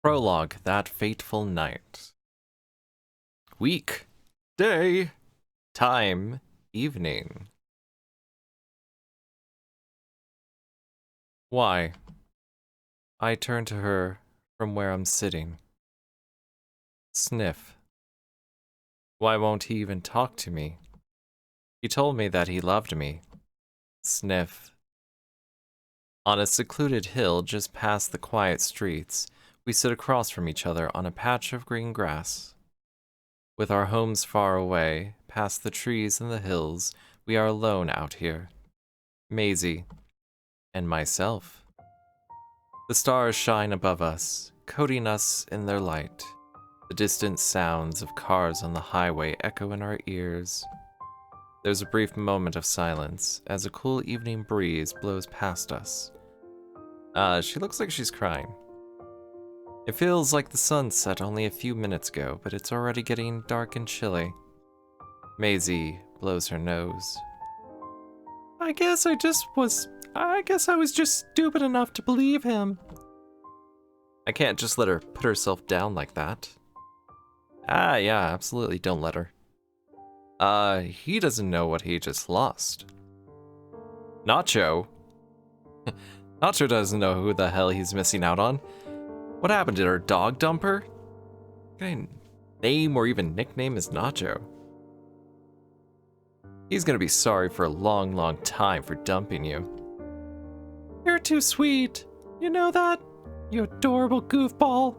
Prologue, that fateful night. Week, day, time, evening. Why? I turn to her from where I'm sitting. Sniff. Why won't he even talk to me? He told me that he loved me. Sniff. On a secluded hill just past the quiet streets, we sit across from each other on a patch of green grass. With our homes far away, past the trees and the hills, we are alone out here. Maisy. And myself. The stars shine above us, coating us in their light. The distant sounds of cars on the highway echo in our ears. There's a brief moment of silence as a cool evening breeze blows past us. She looks like she's crying. It feels like the sun set only a few minutes ago, but it's already getting dark and chilly. Maisy blows her nose. I guess I was just stupid enough to believe him. I can't just let her put herself down like that. Yeah, absolutely don't let her. He doesn't know what he just lost. Nacho? Nacho doesn't know who the hell he's missing out on. What happened? Did her dog dump her? What kind of name or even nickname is Nacho? He's gonna be sorry for a long, long time for dumping you. You're too sweet. You know that? You adorable goofball.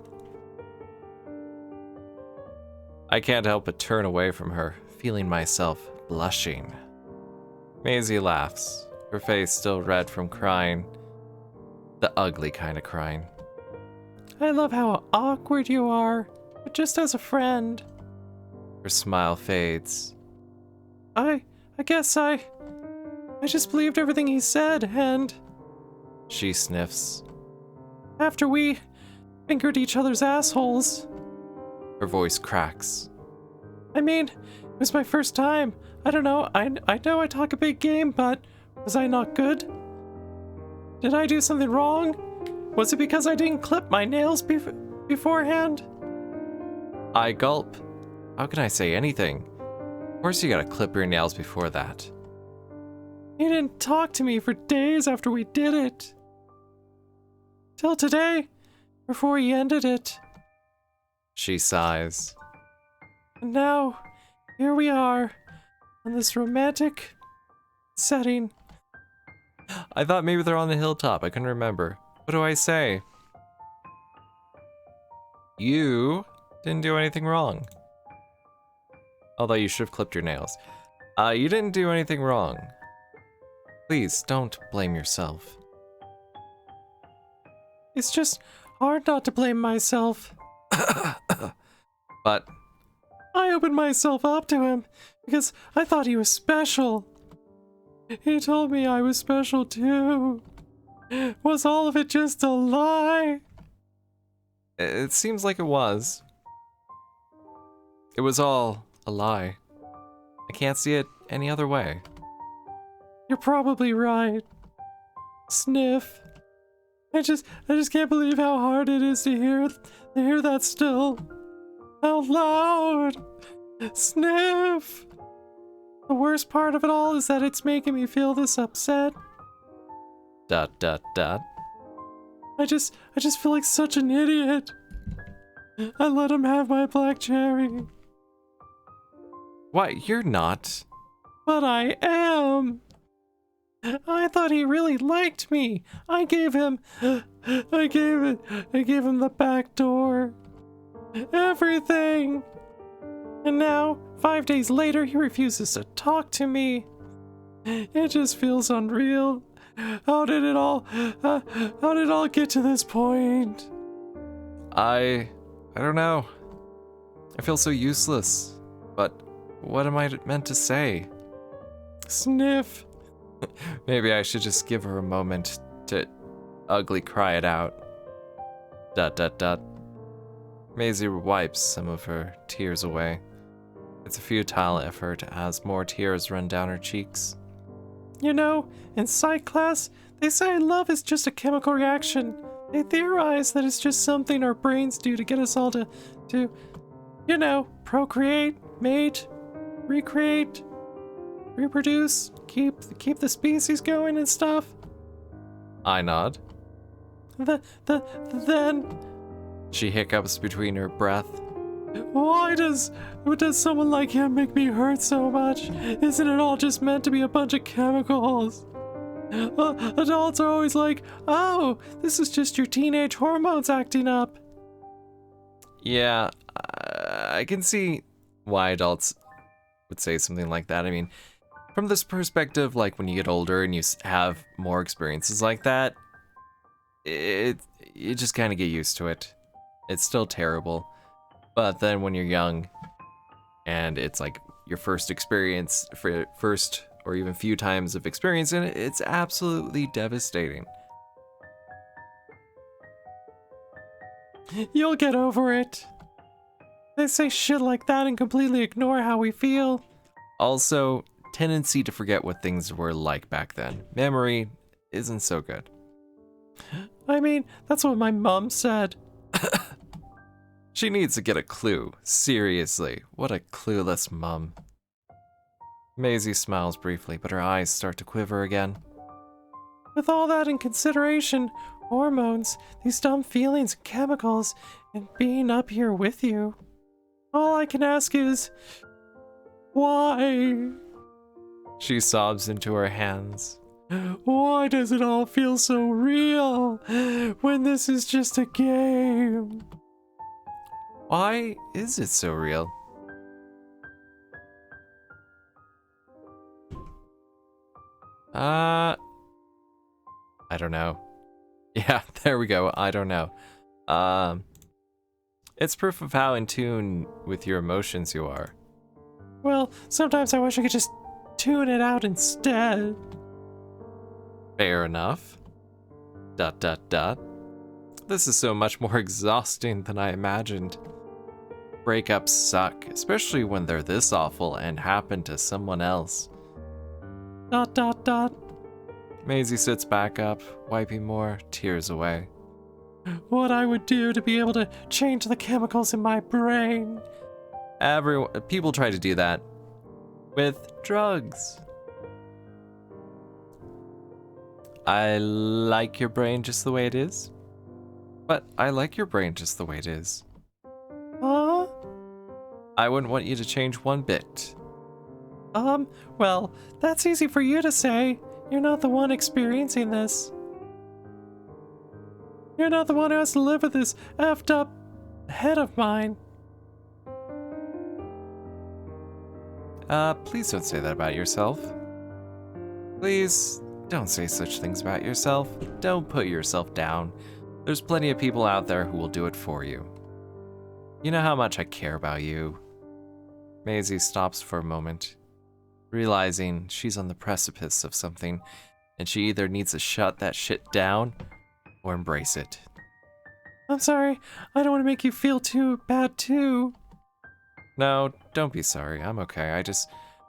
I can't help but turn away from her, feeling myself blushing. Maisy laughs, her face still red from crying. The ugly kind of crying. I love how awkward you are, but just as a friend. Her smile fades. I guess I just believed everything he said, and... She sniffs. After we fingered each other's assholes. Her voice cracks. I mean, it was my first time. I don't know, I know I talk a big game, but was I not good? Did I do something wrong? Was it because I didn't clip my nails beforehand? I gulp. How can I say anything? Of course you gotta clip your nails before that. He didn't talk to me for days after we did it. Till today, before he ended it. She sighs. And now, here we are, in this romantic setting. I thought maybe they're on the hilltop, I couldn't remember. What do I say? You didn't do anything wrong. Although you should have clipped your nails. You didn't do anything wrong. Please, don't blame yourself. It's just hard not to blame myself. But I opened myself up to him because I thought he was special. He told me I was special too. Was all of it just a lie? It seems like it was. It was all a lie. I can't see it any other way. You're probably right. Sniff. I just can't believe how hard it is to hear that still. Out loud. Sniff. The worst part of it all is that it's making me feel this upset. ... I just feel like such an idiot. I let him have my black cherry. Why, you're not. But I am. I thought he really liked me. I gave him the back door. Everything. And now, 5 days later, he refuses to talk to me. It just feels unreal. How did it all get to this point? I don't know. I feel so useless. But what am I meant to say? Sniff. Maybe I should just give her a moment to ugly cry it out. ... Maisy wipes some of her tears away. It's a futile effort as more tears run down her cheeks. You know, in psych class, they say love is just a chemical reaction. They theorize that it's just something our brains do to get us all to you know, procreate, mate, recreate, reproduce, keep the species going and stuff. I nod. Then she hiccups between her breath. Why does someone like him make me hurt so much? Isn't it all just meant to be a bunch of chemicals? Adults are always like, oh, this is just your teenage hormones acting up. Yeah, I can see why adults would say something like that. I mean, from this perspective, like when you get older and you have more experiences like that, you just kind of get used to it. It's still terrible. But then when you're young and it's like your first experience, first or even few times of experience in it, it's absolutely devastating. You'll get over it. They say shit like that and completely ignore how we feel. Also, tendency to forget what things were like back then. Memory isn't so good. I mean, that's what my mom said. She needs to get a clue. Seriously, what a clueless mum. Maisy smiles briefly, but her eyes start to quiver again. With all that in consideration, hormones, these dumb feelings and chemicals, and being up here with you, all I can ask is, why? She sobs into her hands. Why does it all feel so real when this is just a game? Why is it so real? I don't know. Yeah, there we go. I don't know. It's proof of how in tune with your emotions you are. Well, sometimes I wish I could just tune it out instead. Fair enough. ... This is so much more exhausting than I imagined. Breakups suck, especially when they're this awful and happen to someone else. ... Maisy sits back up, wiping more tears away. What I would do to be able to change the chemicals in my brain. People try to do that with drugs. I like your brain just the way it is. But I like your brain just the way it is. Huh? I wouldn't want you to change one bit. Well, that's easy for you to say. You're not the one experiencing this. You're not the one who has to live with this effed up head of mine. Please don't say that about yourself. Please don't say such things about yourself. Don't put yourself down. There's plenty of people out there who will do it for you. You know how much I care about you. Maisy stops for a moment, realizing she's on the precipice of something, and she either needs to shut that shit down or embrace it. I'm sorry, I don't want to make you feel too bad too. No, don't be sorry, I'm okay. I just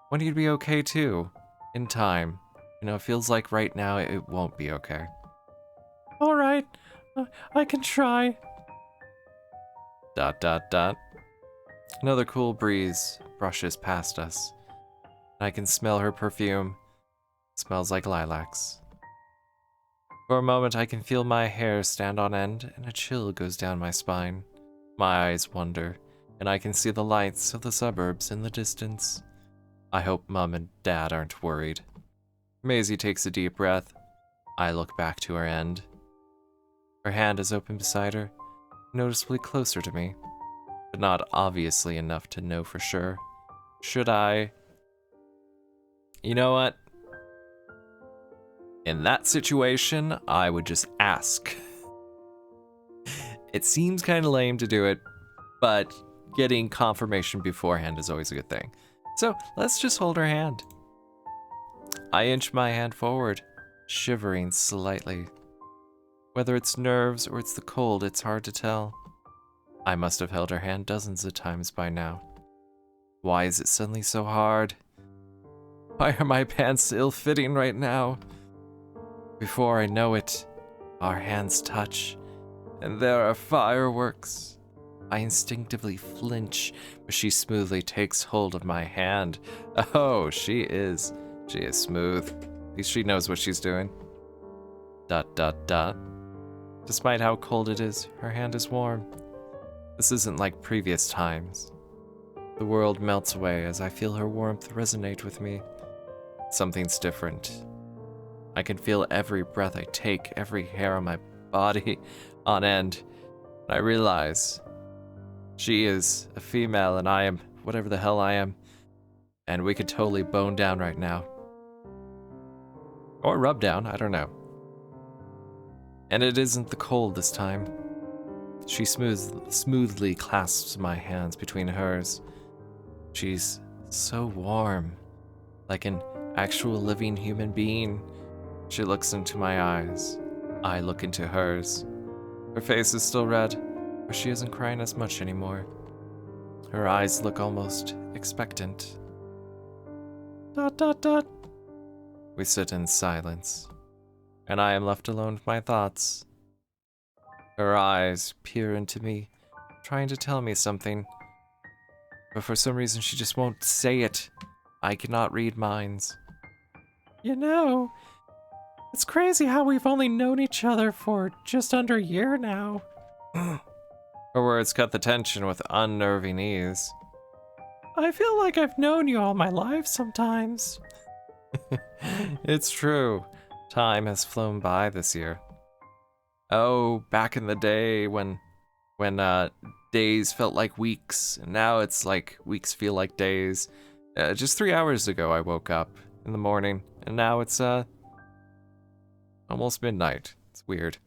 want you to be okay too. In time. You know, it feels like right now it won't be okay. Alright, I can try. ... Another cool breeze brushes past us. I can smell her perfume. It smells like lilacs. For a moment, I can feel my hair stand on end, and a chill goes down my spine. My eyes wander, and I can see the lights of the suburbs in the distance. I hope Mum and Dad aren't worried. Maisy takes a deep breath. I look back to her end. Her hand is open beside her, noticeably closer to me, but not obviously enough to know for sure. Should I? You know what? In that situation, I would just ask. It seems kind of lame to do it, but getting confirmation beforehand is always a good thing. So let's just hold her hand. I inch my hand forward, shivering slightly. Whether it's nerves or it's the cold, it's hard to tell. I must have held her hand dozens of times by now. Why is it suddenly so hard? Why are my pants ill-fitting right now? Before I know it, our hands touch, and there are fireworks. I instinctively flinch, but she smoothly takes hold of my hand. Oh, she is smooth. At least she knows what she's doing. ... Despite how cold it is, her hand is warm. This isn't like previous times. The world melts away as I feel her warmth resonate with me. Something's different. I can feel every breath I take, every hair on my body on end. And I realize she is a female and I am whatever the hell I am. And we could totally bone down right now. Or rub down, I don't know. And it isn't the cold this time. She smoothly clasps my hands between hers. She's so warm, like an actual living human being. She looks into my eyes. I look into hers. Her face is still red, but she isn't crying as much anymore. Her eyes look almost expectant. ... We sit in silence, and I am left alone with my thoughts. Her eyes peer into me, trying to tell me something. But for some reason she just won't say it. I cannot read minds. You know, it's crazy how we've only known each other for just under a year now. Her words cut the tension with unnerving ease. I feel like I've known you all my life sometimes. It's true. Time has flown by this year. Oh, back in the day when days felt like weeks, and now it's like weeks feel like days. Just 3 hours ago I woke up in the morning, and now it's almost midnight. It's weird.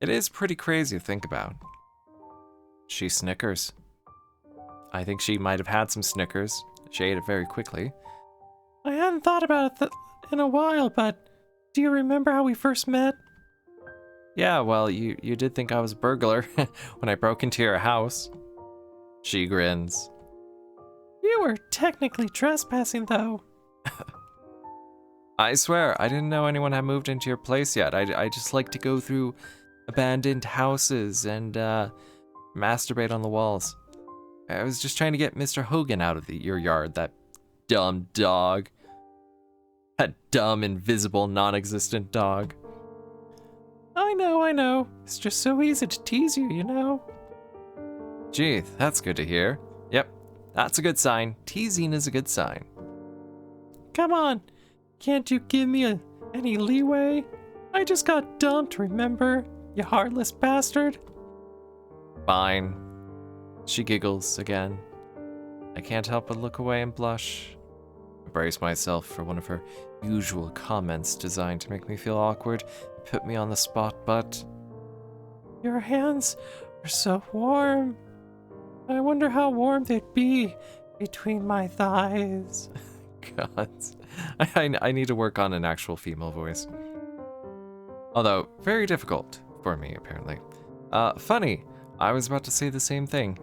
It is pretty crazy to think about. She snickers. I think she might have had some Snickers. She ate it very quickly. I hadn't thought about it in a while, but do you remember how we first met? Yeah, well, you did think I was a burglar when I broke into your house. She grins. You were technically trespassing, though. I swear, I didn't know anyone had moved into your place yet. I just like to go through abandoned houses and masturbate on the walls. I was just trying to get Mr. Hogan out of your yard, that dumb dog. That dumb, invisible, non-existent dog. I know. It's just so easy to tease you, you know? Gee, that's good to hear. Yep, that's a good sign. Teasing is a good sign. Come on, can't you give me any leeway? I just got dumped, remember? You heartless bastard. Fine. She giggles again. I can't help but look away and blush. I brace myself for one of her usual comments designed to make me feel awkward, put me on the spot, but... Your hands are so warm. I wonder how warm they'd be between my thighs. God, I need to work on an actual female voice. Although, very difficult for me, apparently. Funny, I was about to say the same thing. ...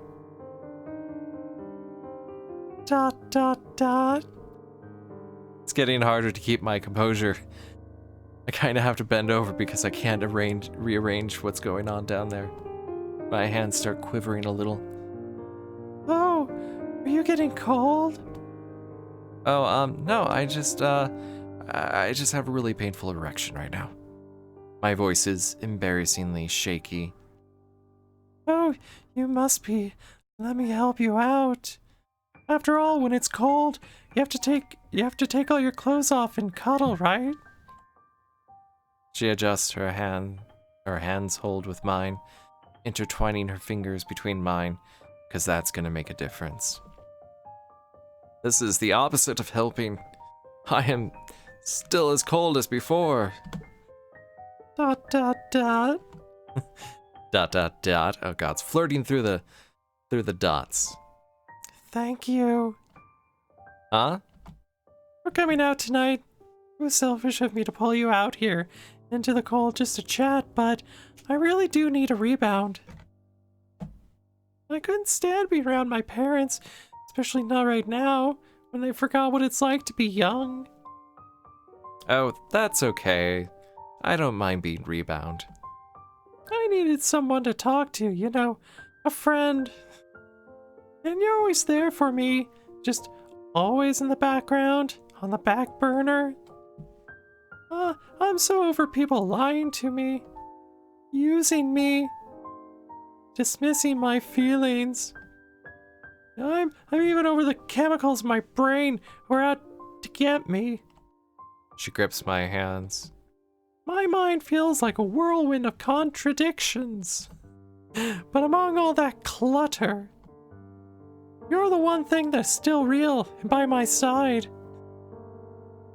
It's getting harder to keep my composure. I kind of have to bend over because I can't rearrange what's going on down there. My hands start quivering a little. Oh, are you getting cold? Oh, no, I just have a really painful erection right now. My voice is embarrassingly shaky. Oh, you must be. Let me help you out. After all, when it's cold, you have to take all your clothes off and cuddle, right? She adjusts her hands hold with mine, intertwining her fingers between mine, because that's gonna make a difference. This is the opposite of helping. I am still as cold as before. ... Oh God, it's flirting through the dots. Thank you. Huh? We're coming out tonight. It was selfish of me to pull you out here into the cold just to chat, but I really do need a rebound. I couldn't stand being around my parents, especially not right now, when they forgot what it's like to be young. Oh, that's okay. I don't mind being rebound. I needed someone to talk to, a friend. And you're always there for me, just always in the background, on the back burner. I'm so over people lying to me, using me, dismissing my feelings. I'm even over the chemicals in my brain who are out to get me. She grips my hands. My mind feels like a whirlwind of contradictions. But among all that clutter, you're the one thing that's still real and by my side.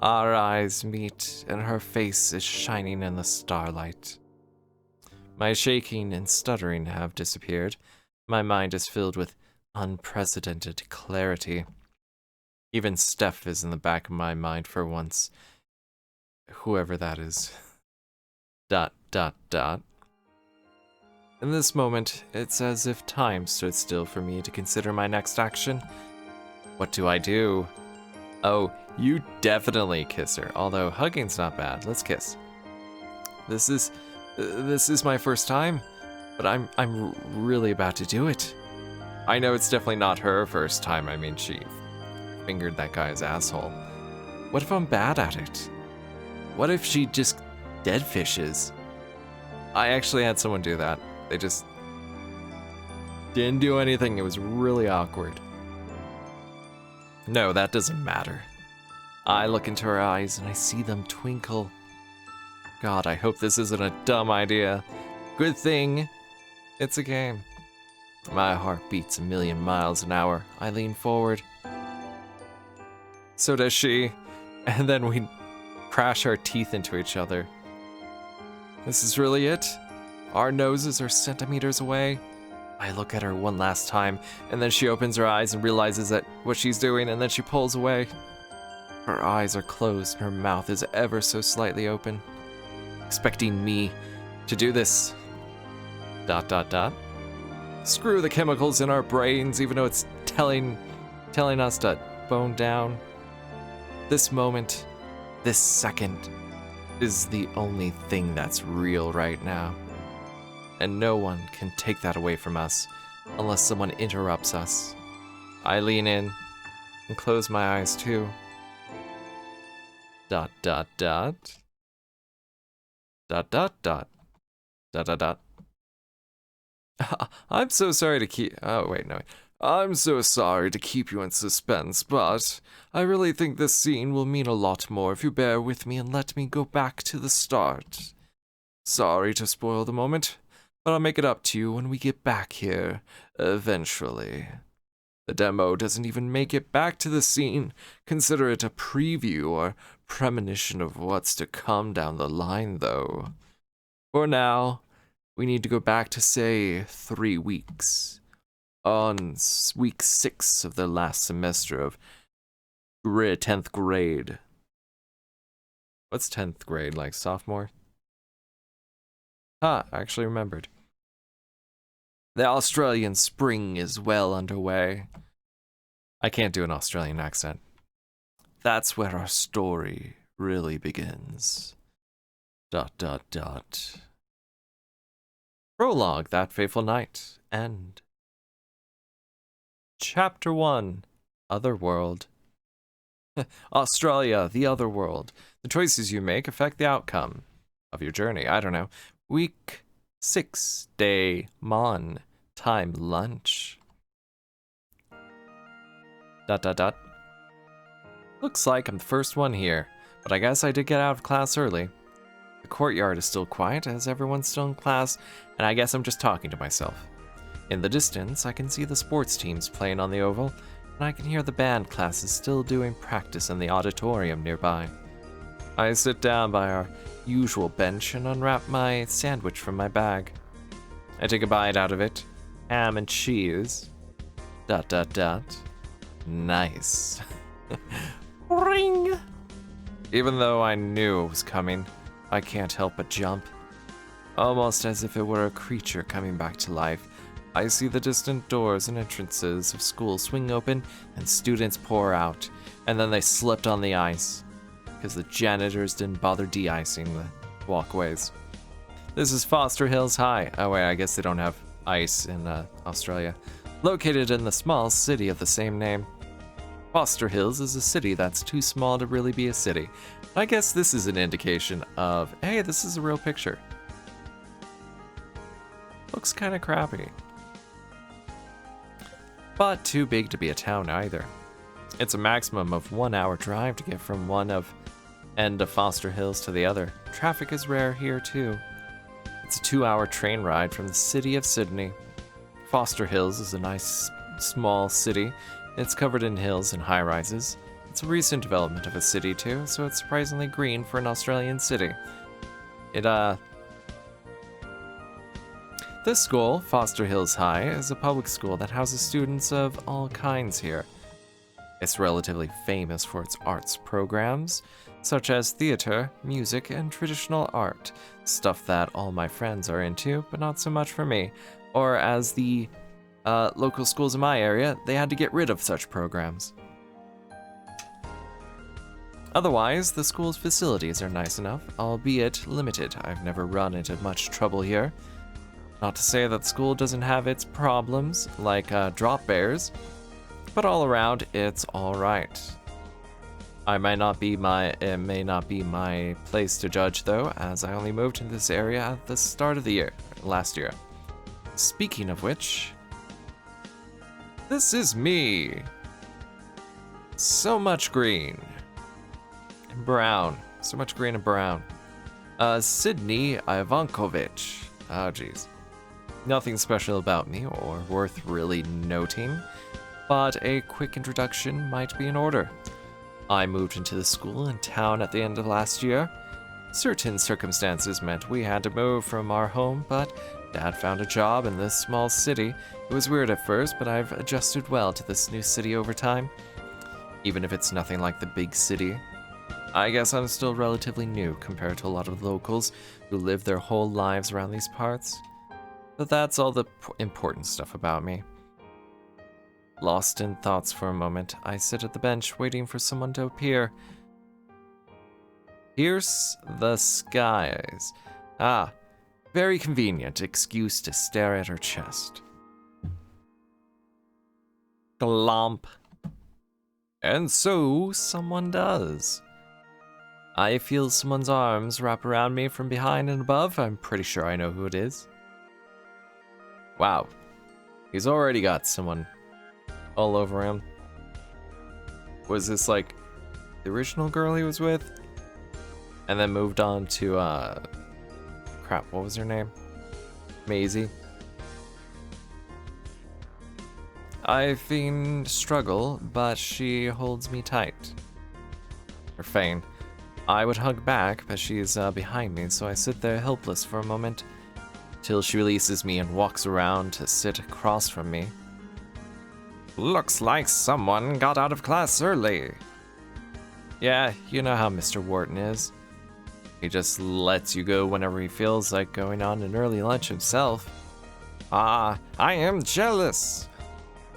Our eyes meet, and her face is shining in the starlight. My shaking and stuttering have disappeared. My mind is filled with unprecedented clarity. Even Steph is in the back of my mind for once. Whoever that is. ... In this moment, it's as if time stood still for me to consider my next action. What do I do? Oh, you definitely kiss her, although hugging's not bad. Let's kiss. This is my first time, but I'm really about to do it. I know it's definitely not her first time. I mean, she fingered that guy's asshole. What if I'm bad at it? What if she just dead fishes? I actually had someone do that. They just didn't do anything. It was really awkward. No, that doesn't matter. I look into her eyes and I see them twinkle. God, I hope this isn't a dumb idea. Good thing it's a game. My heart beats 1,000,000 miles an hour. I lean forward. So does she. And then we crash our teeth into each other. This is really it? Our noses are centimeters away. I look at her one last time, and then she opens her eyes and realizes that what she's doing, and then she pulls away. Her eyes are closed, and her mouth is ever so slightly open, expecting me to do this. ... Screw the chemicals in our brains, even though it's telling us to bone down. This moment, this second, is the only thing that's real right now. And no one can take that away from us unless someone interrupts us. I lean in and close my eyes too. ... I'm so sorry to keep... Oh, wait, no. I'm so sorry to keep you in suspense, but I really think this scene will mean a lot more if you bear with me and let me go back to the start. Sorry to spoil the moment, but I'll make it up to you when we get back here, eventually. The demo doesn't even make it back to the scene. Consider it a preview or premonition of what's to come down the line, though. For now, we need to go back to, say, 3 weeks. On week 6 of the last semester of 10th grade. What's 10th grade, like sophomore? I actually remembered. The Australian spring is well underway. I can't do an Australian accent. That's where our story really begins. ... Prologue, that fateful night, end. Chapter 1, Otherworld. Australia, the Otherworld. The choices you make affect the outcome of your journey. I don't know. Week 6, day Mon. Time lunch. ... Looks like I'm the first one here, but I guess I did get out of class early. The courtyard is still quiet as everyone's still in class, and I guess I'm just talking to myself. In the distance, I can see the sports teams playing on the oval, and I can hear the band classes still doing practice in the auditorium nearby. I sit down by our usual bench and unwrap my sandwich from my bag. I take a bite out of it. Ham and cheese. ... Nice. Ring! Even though I knew it was coming, I can't help but jump. Almost as if it were a creature coming back to life, I see the distant doors and entrances of school swing open and students pour out, and then they slipped on the ice, because the janitors didn't bother de-icing the walkways. This is Foster Hills High. Oh wait, I guess they don't have ice in Australia. Located in the small city of the same name. Foster Hills is a city that's too small to really be a city. I guess this is an indication of, hey, this is a real picture. Looks kind of crappy. But too big to be a town either. It's a maximum of 1 hour drive to get from one end of Foster Hills to the other. Traffic is rare here too. It's a 2-hour train ride from the city of Sydney. Foster Hills is a nice small city. It's covered in hills and high-rises. It's a recent development of a city too, so it's surprisingly green for an Australian city. This school, Foster Hills High, is a public school that houses students of all kinds here. It's relatively famous for its arts programs, such as theater, music, and traditional art, stuff that all my friends are into, but not so much for me. Or as the local schools in my area, they had to get rid of such programs. Otherwise, the school's facilities are nice enough, albeit limited. I've never run into much trouble here. Not to say that school doesn't have its problems, like drop bears, but all around, it's alright. It may not be my place to judge though, as I only moved to this area at the start of the year, last year. Speaking of which, this is me. So much green. And brown. So much green and brown. Sydney Ivankovich. Oh, jeez. Nothing special about me or worth really noting, but a quick introduction might be in order. I moved into the school in town at the end of last year. Certain circumstances meant we had to move from our home, but Dad found a job in this small city. It was weird at first, but I've adjusted well to this new city over time. Even if it's nothing like the big city. I guess I'm still relatively new compared to a lot of locals who live their whole lives around these parts. But that's all the important stuff about me. Lost in thoughts for a moment, I sit at the bench waiting for someone to appear. Pierce the skies. Ah, very convenient excuse to stare at her chest. Glomp. And so, someone does. I feel someone's arms wrap around me from behind and above. I'm pretty sure I know who it is. Wow. He's already got someone all over him. Was this like the original girl he was with? And then moved on to, crap, what was her name? Maisy. I fiend struggle, but she holds me tight. Or feign. I would hug back, but she's behind me, so I sit there helpless for a moment, till she releases me and walks around to sit across from me. Looks like someone got out of class early. Yeah, you know how Mr. Wharton is. He just lets you go whenever he feels like going on an early lunch himself. Ah, I am jealous.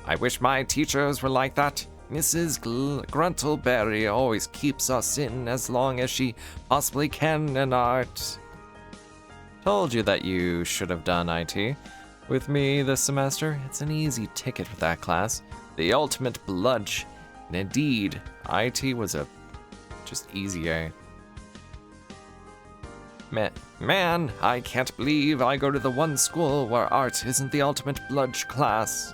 I wish my teachers were like that. Mrs. Gruntleberry always keeps us in as long as she possibly can in art. Told you that you should have done IT with me this semester. It's an easy ticket with that class. The ultimate bludge. And indeed, IT was a just easy A. Man, I can't believe I go to the one school where art isn't the ultimate bludge class.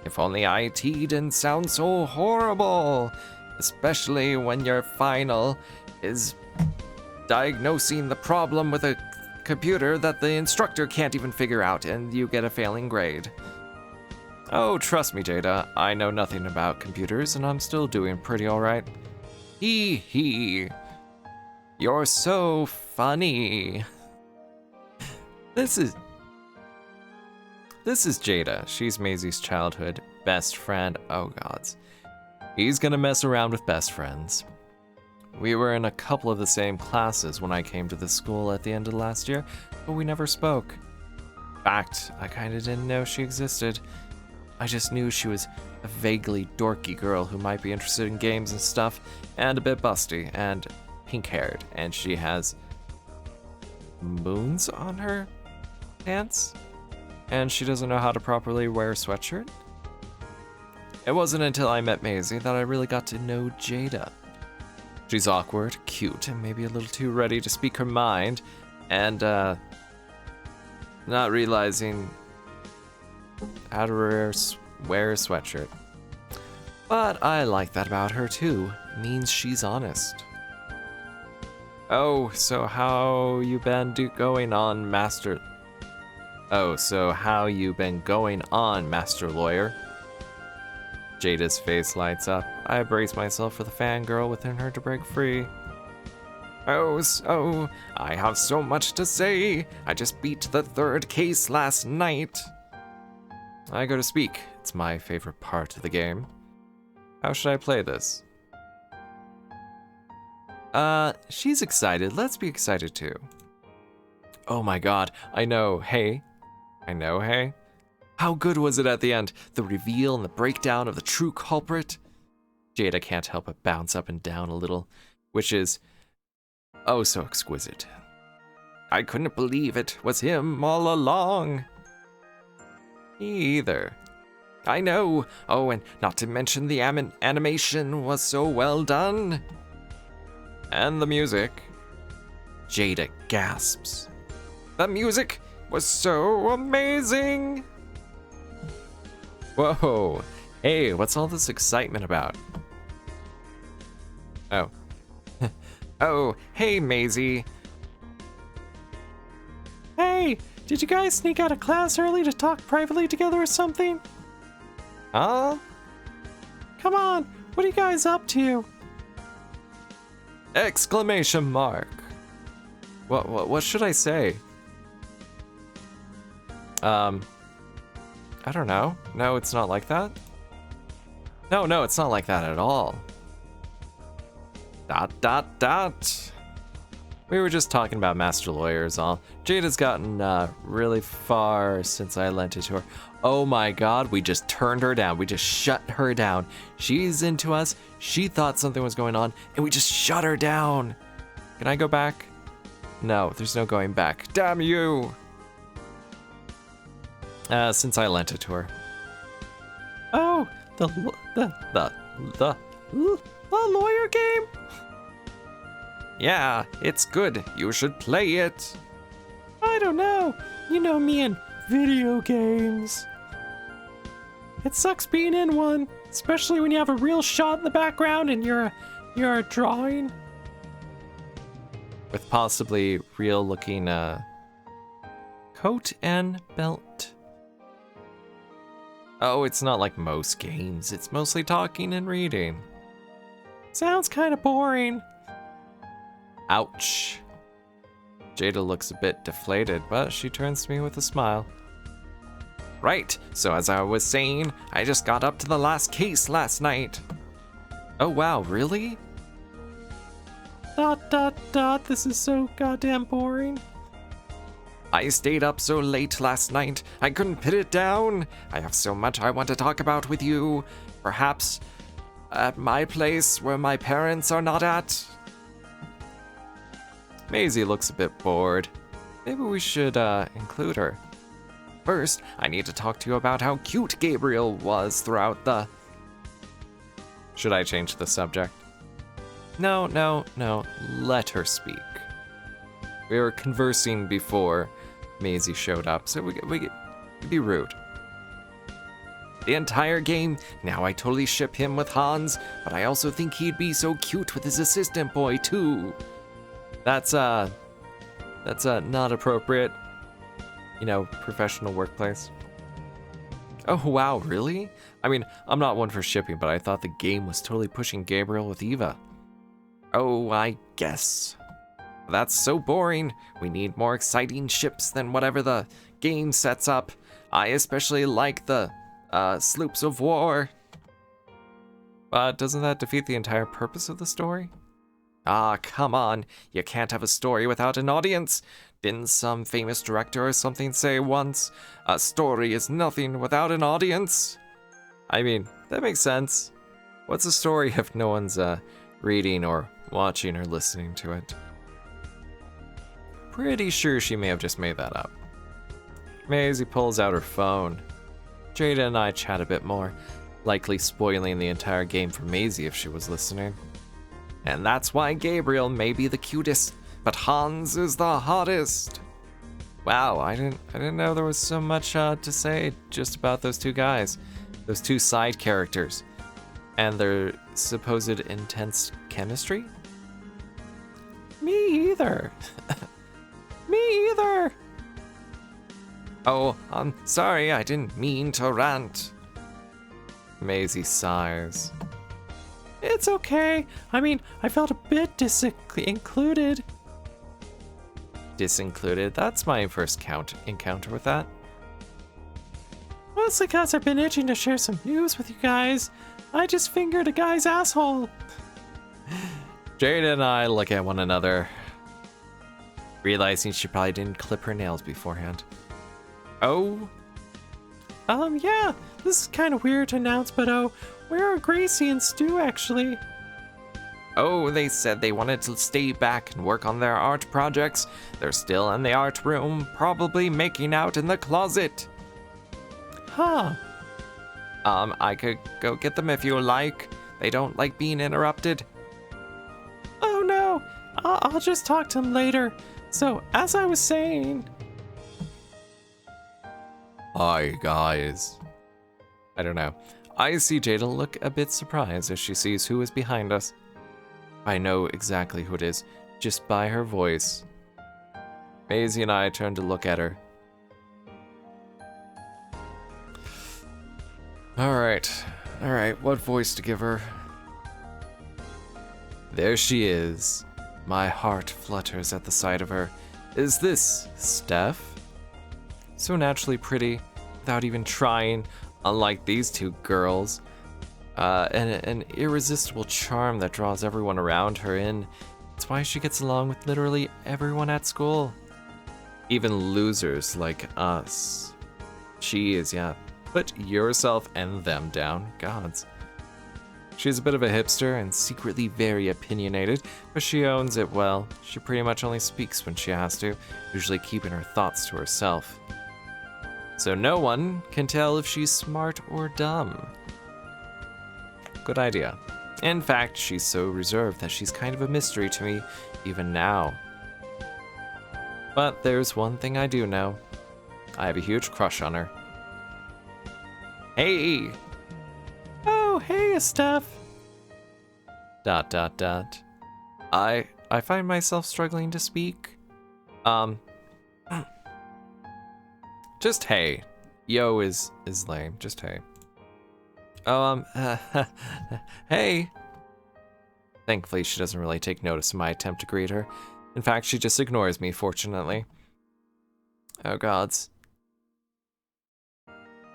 If only IT didn't sound so horrible, especially when your final is diagnosing the problem with a computer that the instructor can't even figure out and you get a failing grade. Oh, trust me, Jayda, I know nothing about computers and I'm still doing pretty alright. Hee hee. You're so funny. This is Jayda. She's Maisy's childhood best friend. Oh gods. He's gonna mess around with best friends. We were in a couple of the same classes when I came to the school at the end of last year, but we never spoke. In fact, I kinda didn't know she existed. I just knew she was a vaguely dorky girl who might be interested in games and stuff, and a bit busty, and pink-haired, and she has moons on her pants, and she doesn't know how to properly wear a sweatshirt. It wasn't until I met Maisy that I really got to know Jayda. She's awkward, cute, and maybe a little too ready to speak her mind, and not realizing how to wear a sweatshirt. But I like that about her too. It means she's honest. Oh, so how you been going on, Master? Oh, so how you been going on, Master Lawyer? Jayda's face lights up. I brace myself for the fangirl within her to break free. Oh, so I have so much to say. I just beat the 3rd case last night. I go to speak. It's my favorite part of the game. How should I play this? She's excited. Let's be excited too. Oh my god, I know, hey. How good was it at the end? The reveal and the breakdown of the true culprit? Jayda can't help but bounce up and down a little, which is oh so exquisite. I couldn't believe it was him all along. Me either. I know. Oh, and not to mention the animation was so well done. And the music. Jayda gasps. The music was so amazing. Whoa. Hey, what's all this excitement about? Oh. Oh, hey, Maisy. Hey, did you guys sneak out of class early to talk privately together or something? Huh? Come on, what are you guys up to? Exclamation mark. What should I say? I don't know. No, it's not like that. No, it's not like that at all. ... We were just talking about Master Lawyers all. Jayda's gotten really far since I lent it to her. Oh my god, we just turned her down. We just shut her down. She's into us. She thought something was going on, and we just shut her down. Can I go back? No, there's no going back. Damn you! Since I lent it to her. Oh, the lawyer game? Yeah, it's good. You should play it. I don't know. You know me and video games. It sucks being in one, especially when you have a real shot in the background and you're a drawing. With possibly real looking coat and belt. Oh, it's not like most games. It's mostly talking and reading. Sounds kind of boring. Ouch. Jayda looks a bit deflated, but she turns to me with a smile. Right, so as I was saying, I just got up to the last case last night. Oh wow, really? ... This is so goddamn boring. I stayed up so late last night, I couldn't put it down. I have so much I want to talk about with you. Perhaps at my place where my parents are not at. Maisy looks a bit bored. Maybe we should include her. First, I need to talk to you about how cute Gabriel was throughout the... Should I change the subject? No, let her speak. We were conversing before Maisy showed up, so we be rude. The entire game, now I totally ship him with Hans, but I also think he'd be so cute with his assistant boy too. That's not appropriate. You know, professional workplace. Oh wow, really? I mean, I'm not one for shipping, but I thought the game was totally pushing Gabriel with Eva. Oh, I guess. That's so boring. We need more exciting ships than whatever the game sets up. I especially like the sloops of war. But doesn't that defeat the entire purpose of the story? Ah, come on. You can't have a story without an audience. Didn't some famous director or something say once, a story is nothing without an audience? I mean, that makes sense. What's a story if no one's reading or watching or listening to it? pretty sure she may have just made that up. Maisy pulls out her phone. Jayda and I chat a bit more, likely spoiling the entire game for Maisy if she was listening. And that's why Gabriel may be the cutest, but Hans is the hottest. Wow, I didn't know there was so much to say just about those two guys, those two side characters, and their supposed intense chemistry. Me either. Me either. Oh, I'm sorry, I didn't mean to rant. Maisy sighs. It's okay. I mean, I felt a bit included. Disincluded? That's my first encounter with that. Mostly because I've been itching to share some news with you guys. I just fingered a guy's asshole. Jayda and I look at one another, realizing she probably didn't clip her nails beforehand. Oh? Yeah, this is kind of weird to announce, but where are Gracie and Stu actually? Oh, they said they wanted to stay back and work on their art projects. They're still in the art room, probably making out in the closet. Huh. I could go get them if you like. They don't like being interrupted. Oh no, I'll just talk to him later. So, as I was saying... Hi, guys. I don't know. I see Jayda look a bit surprised as she sees who is behind us. I know exactly who it is, just by her voice. Maisy and I turn to look at her. Alright, what voice to give her? There she is. My heart flutters at the sight of her. Is this Steph? So naturally pretty, without even trying, unlike these two girls. An irresistible charm that draws everyone around her in. It's why she gets along with literally everyone at school. Even losers like us. She is, yeah. Put yourself and them down, gods. She's a bit of a hipster and secretly very opinionated, but she owns it well. She pretty much only speaks when she has to, usually keeping her thoughts to herself. So no one can tell if she's smart or dumb. Good idea. In fact, she's so reserved that she's kind of a mystery to me, even now. But there's one thing I do know. I have a huge crush on her. Hey! Oh, hey, Steph. ... I find myself struggling to speak. Just hey. Yo is lame. Just hey. Oh, hey. Thankfully, she doesn't really take notice of my attempt to greet her. In fact, she just ignores me, fortunately. Oh, gods.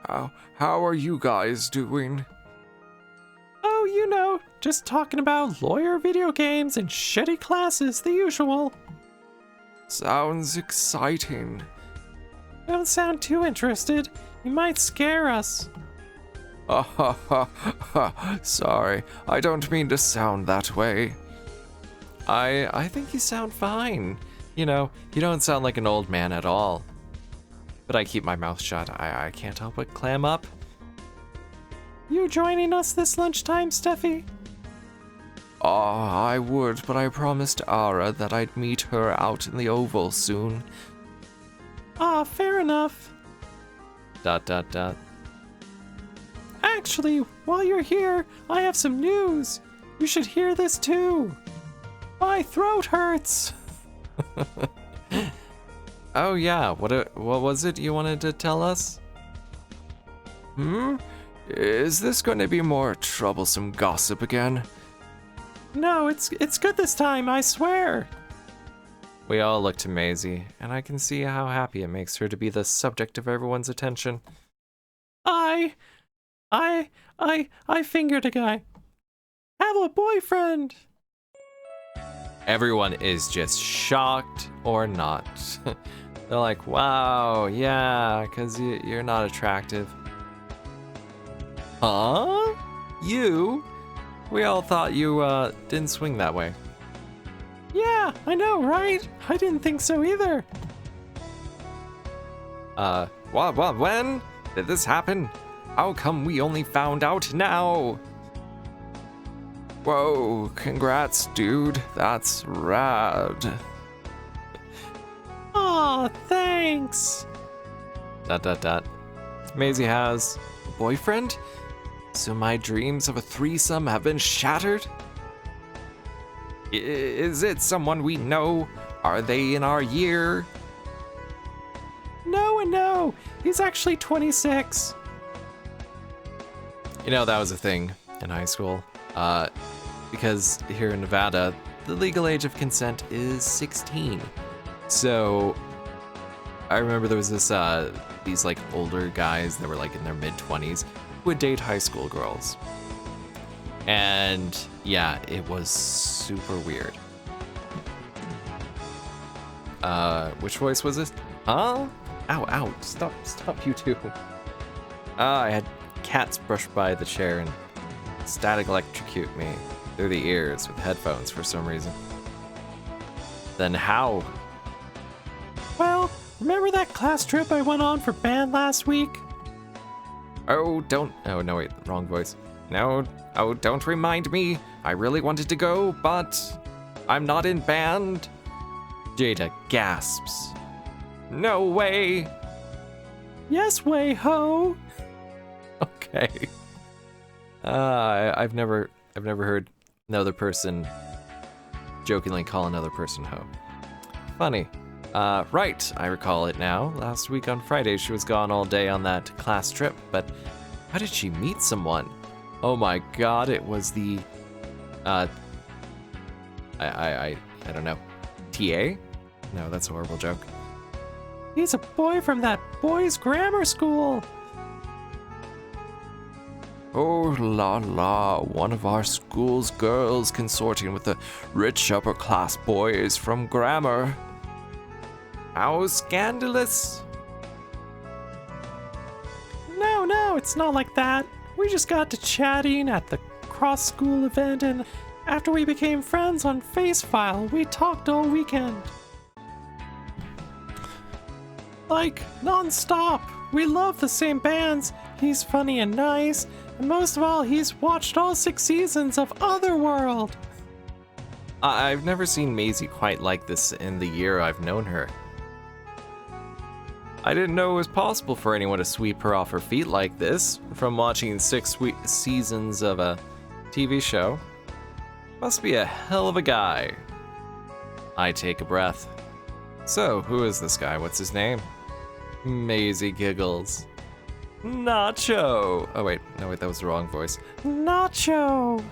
How are you guys doing? Oh, you know, just talking about lawyer video games and shitty classes, the usual. Sounds exciting. Don't sound too interested. You might scare us. Sorry, I don't mean to sound that way. I think you sound fine. You know, you don't sound like an old man at all. But I keep my mouth shut. I can't help but clam up. You joining us this lunchtime, Steffi? I would, but I promised Ara that I'd meet her out in the Oval soon. Fair enough. ... Actually, while you're here, I have some news. You should hear this too. My throat hurts. Oh yeah, what was it you wanted to tell us? Is this going to be more troublesome gossip again? No, it's good this time, I swear. We all look to Maisy, and I can see how happy it makes her to be the subject of everyone's attention. I fingered a guy. Have a boyfriend. Everyone is just shocked or not. They're like, wow, yeah, because you're not attractive. Huh? You? We all thought you didn't swing that way. Yeah, Yeah, I know, right? I didn't think so either. When did this happen? How come we only found out now? Whoa, congrats, dude. That's rad. Aw, thanks. ... Maisy has a boyfriend? So my dreams of a threesome have been shattered? Is it someone we know? Are they in our year? No and no. He's actually 26. You know, that was a thing in high school. Because here in Nevada, the legal age of consent is 16. So I remember there was these like older guys that were like in their mid-20s who would date high school girls. And yeah, it was super weird. Which voice was this? Huh? Ow, stop, you two. I had cats brush by the chair and static electrocute me through the ears with headphones for some reason. Then how? Well, remember that class trip I went on for band last week? Oh, no, wait, wrong voice. No, don't remind me. I really wanted to go, but I'm not in band. Jayda gasps. No way. Yes way, ho. Okay. I've never heard another person jokingly call another person ho. Funny. Right, I recall it now. Last week on Friday, she was gone all day on that class trip, but how did she meet someone? Oh my god, it was the, I don't know. TA? No, that's a horrible joke. He's a boy from that boys' grammar school. Oh la la, one of our school's girls consorting with the rich upper class boys from grammar. How scandalous. No, it's not like that. We just got to chatting at the cross-school event, and after we became friends on FaceFile, we talked all weekend. Like, non-stop. We love the same bands. He's funny and nice, and most of all, he's watched all 6 seasons of Otherworld. I've never seen Maisy quite like this in the year I've known her. I didn't know it was possible for anyone to sweep her off her feet like this from watching 6 seasons of a TV show. Must be a hell of a guy. I take a breath. So, who is this guy? What's his name? Maisy giggles. Nacho! Oh wait, no wait, that was the wrong voice. Nacho!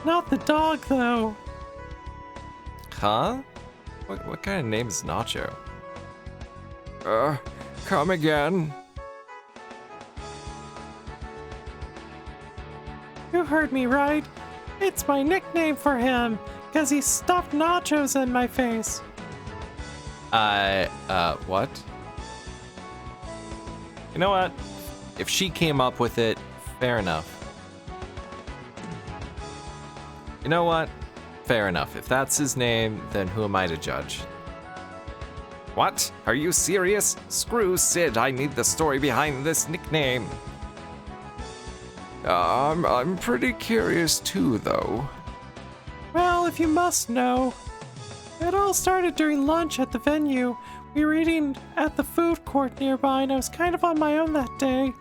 Not the dog, though. Huh? What kind of name is Nacho? Come again? You heard me right. It's my nickname for him, because he stuffed nachos in my face. What? You know what? If she came up with it, fair enough. You know what? Fair enough. If that's his name, then who am I to judge? What? Are you serious? Screw Sid, I need the story behind this nickname. I'm pretty curious too, though. Well, if you must know, it all started during lunch at the venue. We were eating at the food court nearby, and I was kind of on my own that day.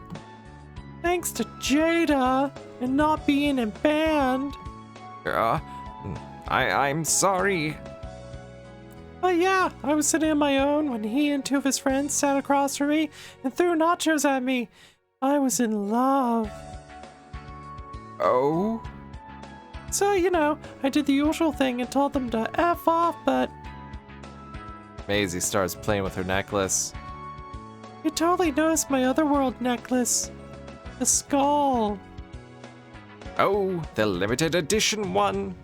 Thanks to Jayda and not being in band. I'm sorry. But yeah, I was sitting on my own when he and 2 of his friends sat across from me and threw nachos at me. I was in love. Oh? So, you know, I did the usual thing and told them to F off, but Maisy starts playing with her necklace. you totally noticed my Otherworld necklace. The skull. Oh, the limited edition one.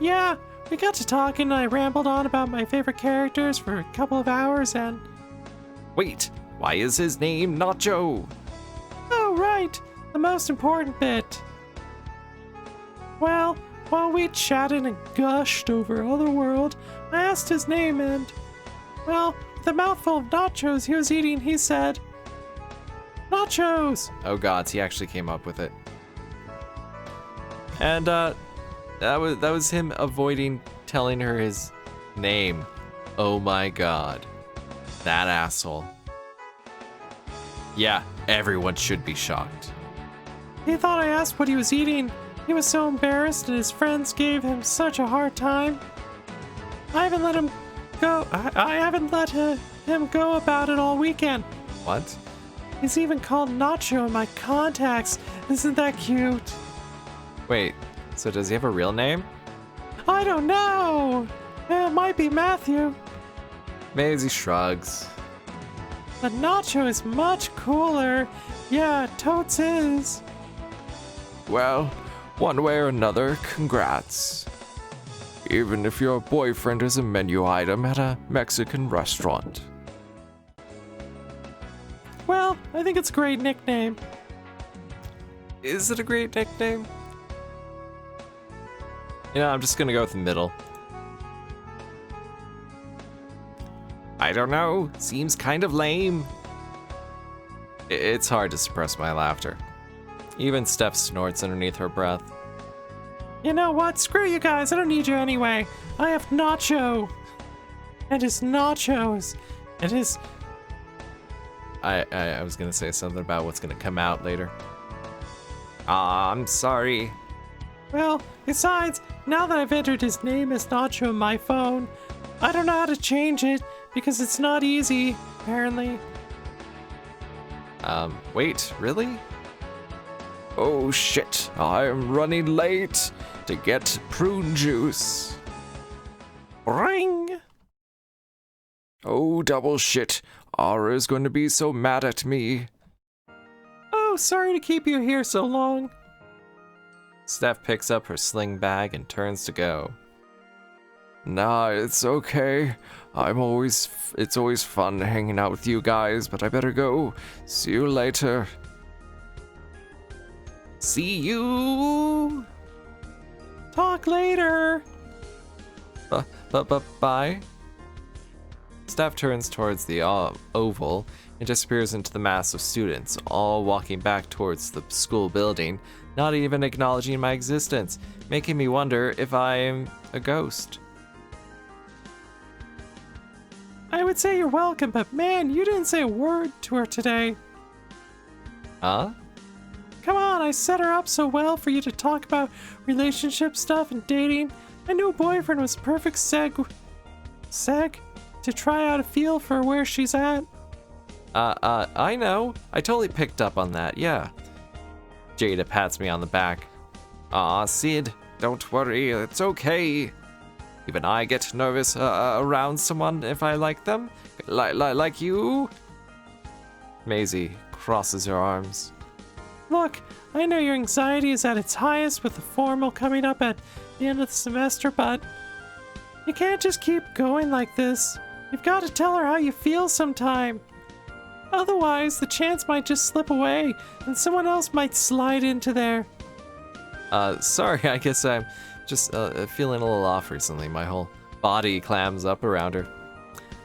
Yeah, we got to talking and I rambled on about my favorite characters for a couple of hours and... Wait, why is his name Nacho? Oh, right, the most important bit. Well, While we chatted and gushed over Otherworld, I asked his name and, well, with a mouthful of nachos he was eating, he said, "Nachos!" Oh gods, he actually came up with it. And that was him avoiding telling her his name. Oh my god. That asshole. Yeah, everyone should be shocked. He thought I asked what he was eating. He was so embarrassed and his friends gave him such a hard time. I haven't let him go. I haven't let him go about it all weekend. What? He's even called Nacho in my contacts. Isn't that cute? Wait, so does he have a real name? I don't know. It might be Matthew. Maisy shrugs. But Nacho is much cooler. Yeah, totes is. Well, one way or another, congrats. Even if your boyfriend is a menu item at a Mexican restaurant. Well, I think it's a great nickname. Is it a great nickname? You know, I'm just gonna go with the middle. I don't know. Seems kind of lame. It's hard to suppress my laughter. Even Steph snorts underneath her breath. You know what? Screw you guys. I don't need you anyway. I have Nacho. And his nachos. And his... I was gonna say something about what's gonna come out later. I'm sorry. Well, besides, now that I've entered his name as Nacho in my phone, I don't know how to change it because it's not easy, apparently. Wait, really? Oh shit, I'm running late to get prune juice. Ring! Oh, double shit. Aura's going to be so mad at me. Oh, sorry to keep you here so long. Steph picks up her sling bag and turns to go. Nah, it's okay. It's always fun hanging out with you guys, but I better go. See you later. See you! Talk later. Bye. Steph turns towards the oval and disappears into the mass of students, all walking back towards the school building, not even acknowledging my existence, making me wonder if I'm a ghost. I would say you're welcome, but man, you didn't say a word to her today. Huh? Come on, I set her up so well for you to talk about relationship stuff and dating. My new boyfriend was a perfect seg to try out a feel for where she's at. I know. I totally picked up on that, yeah. Jayda pats me on the back. Aw, Sid, don't worry, it's okay. Even I get nervous around someone if I like them. Like you. Maisy crosses her arms. Look, I know your anxiety is at its highest with the formal coming up at the end of the semester, but you can't just keep going like this. You've got to tell her how you feel sometime. Otherwise, the chance might just slip away, and someone else might slide into there. Sorry, I guess I'm just feeling a little off recently. My whole body clams up around her.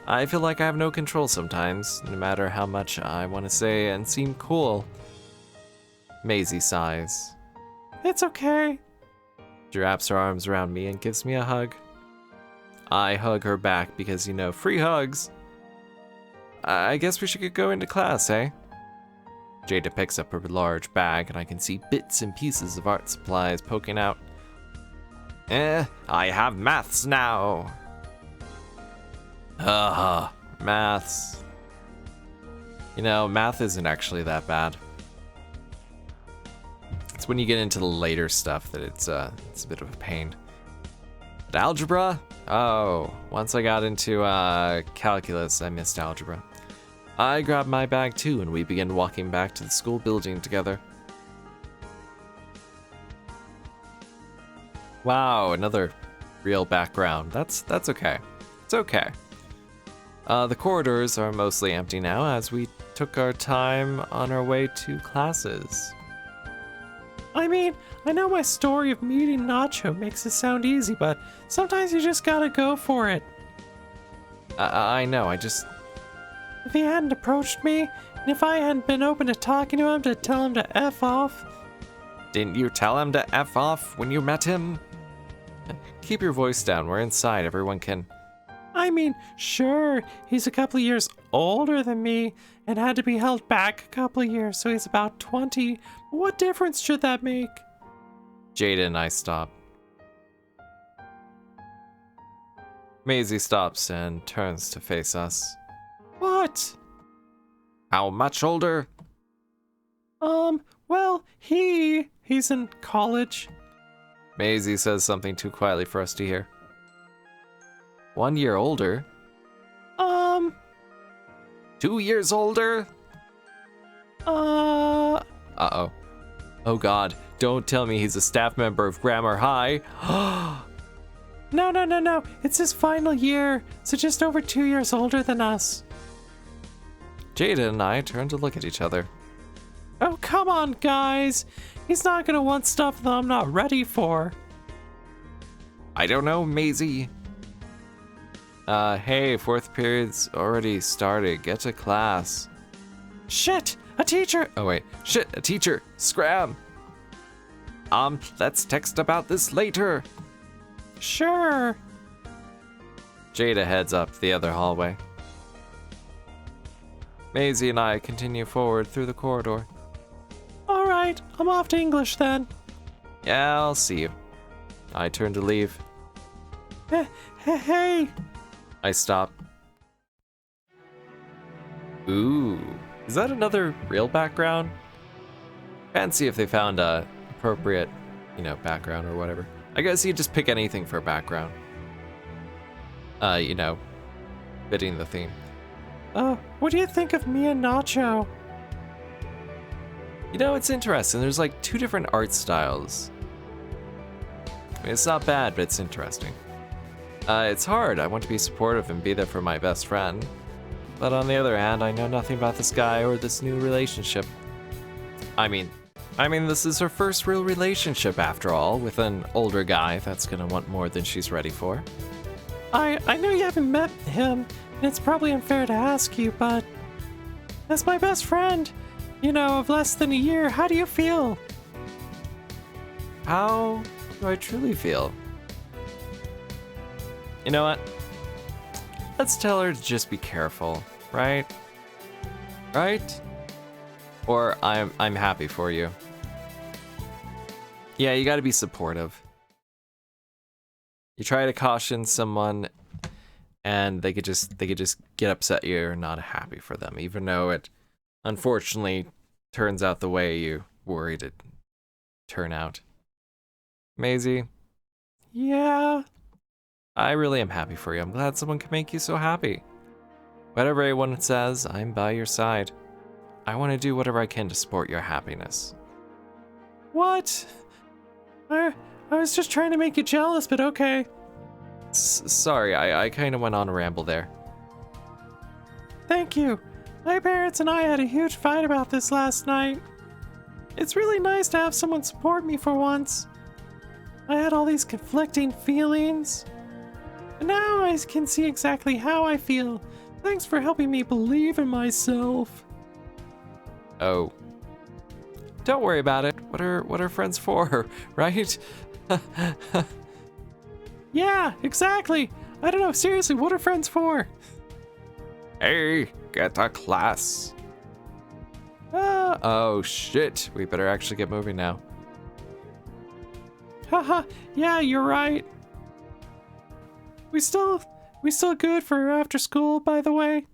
I feel like I have no control sometimes, no matter how much I want to say and seem cool. Maisy sighs. It's okay. She wraps her arms around me and gives me a hug. I hug her back because, you know, free hugs. I guess we should get going to class, eh? Jayda picks up her large bag and I can see bits and pieces of art supplies poking out. I have maths now. Maths. You know, math isn't actually that bad. It's when you get into the later stuff that it's a bit of a pain. But algebra? Oh, once I got into calculus, I missed algebra. I grabbed my bag too, and we began walking back to the school building together. Wow, another real background. That's okay. It's okay. The corridors are mostly empty now as we took our time on our way to classes. I mean, I know my story of meeting Nacho makes it sound easy, but sometimes you just gotta go for it. I know, I just... If he hadn't approached me, and if I hadn't been open to talking to him to tell him to F off... Didn't you tell him to F off when you met him? Keep your voice down, we're inside, everyone can... I mean, sure, he's a couple of years older than me, and had to be held back a couple of years, so he's about 20. But what difference should that make? Jayda and I stop. Maisy stops and turns to face us. What? How much older? Well, he's in college. Maisy says something too quietly for us to hear. 1 year older? 2 years older? Uh-oh. Oh god, don't tell me he's a staff member of Grammar High. No. It's his final year, so just over 2 years older than us. Jayda and I turn to look at each other. Oh, come on, guys. He's not gonna want stuff that I'm not ready for. I don't know, Maisy. Hey, fourth period's already started. Get to class. Shit, a teacher. Oh wait, shit, a teacher. Scram. Let's text about this later. Sure. Jayda heads up the other hallway. Maisy and I continue forward through the corridor. All right, I'm off to English then. Yeah, I'll see you. I turn to leave. Hey. I stop. Ooh, is that another real background? Fancy if they found a appropriate, background or whatever. I guess you just pick anything for a background. Fitting the theme. What do you think of me and Nacho? It's interesting. There's like 2 different art styles. I mean, it's not bad, but it's interesting. It's hard. I want to be supportive and be there for my best friend. But on the other hand, I know nothing about this guy or this new relationship. I mean, this is her first real relationship after all, with an older guy that's gonna want more than she's ready for. I know you haven't met him, and it's probably unfair to ask you, but as my best friend, of less than a year, how do you feel? How do I truly feel? You know what? Let's tell her to just be careful, right? Right? Or I'm happy for you. Yeah, you gotta be supportive. You try to caution someone and they could just get upset you're not happy for them, even though it unfortunately turns out the way you worried it turn out. Maisy? Yeah? I really am happy for you. I'm glad someone can make you so happy. Whatever anyone says, I'm by your side. I want to do whatever I can to support your happiness. What? I was just trying to make you jealous, but okay. Sorry, I kind of went on a ramble there. Thank you. My parents and I had a huge fight about this last night. It's really nice to have someone support me for once. I had all these conflicting feelings. And now I can see exactly how I feel. Thanks for helping me believe in myself. Oh. Don't worry about it. What are friends for, right? Yeah, exactly. I don't know, seriously, what are friends for? Hey, get to class. Oh shit. We better actually get moving now. Haha, yeah, you're right. We still good for after school, by the way?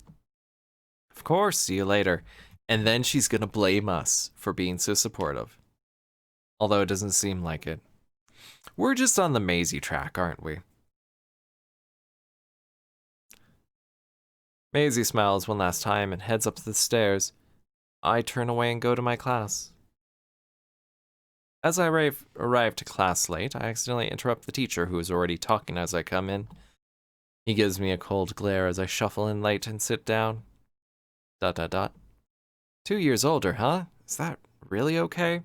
Of course, see you later. And then she's gonna blame us for being so supportive. Although it doesn't seem like it. We're just on the Maisy track, aren't we? Maisy smiles one last time and heads up the stairs. I turn away and go to my class. As I arrive to class late, I accidentally interrupt the teacher who is already talking as I come in. He gives me a cold glare as I shuffle in late and sit down. ... 2 years older, huh? Is that really okay?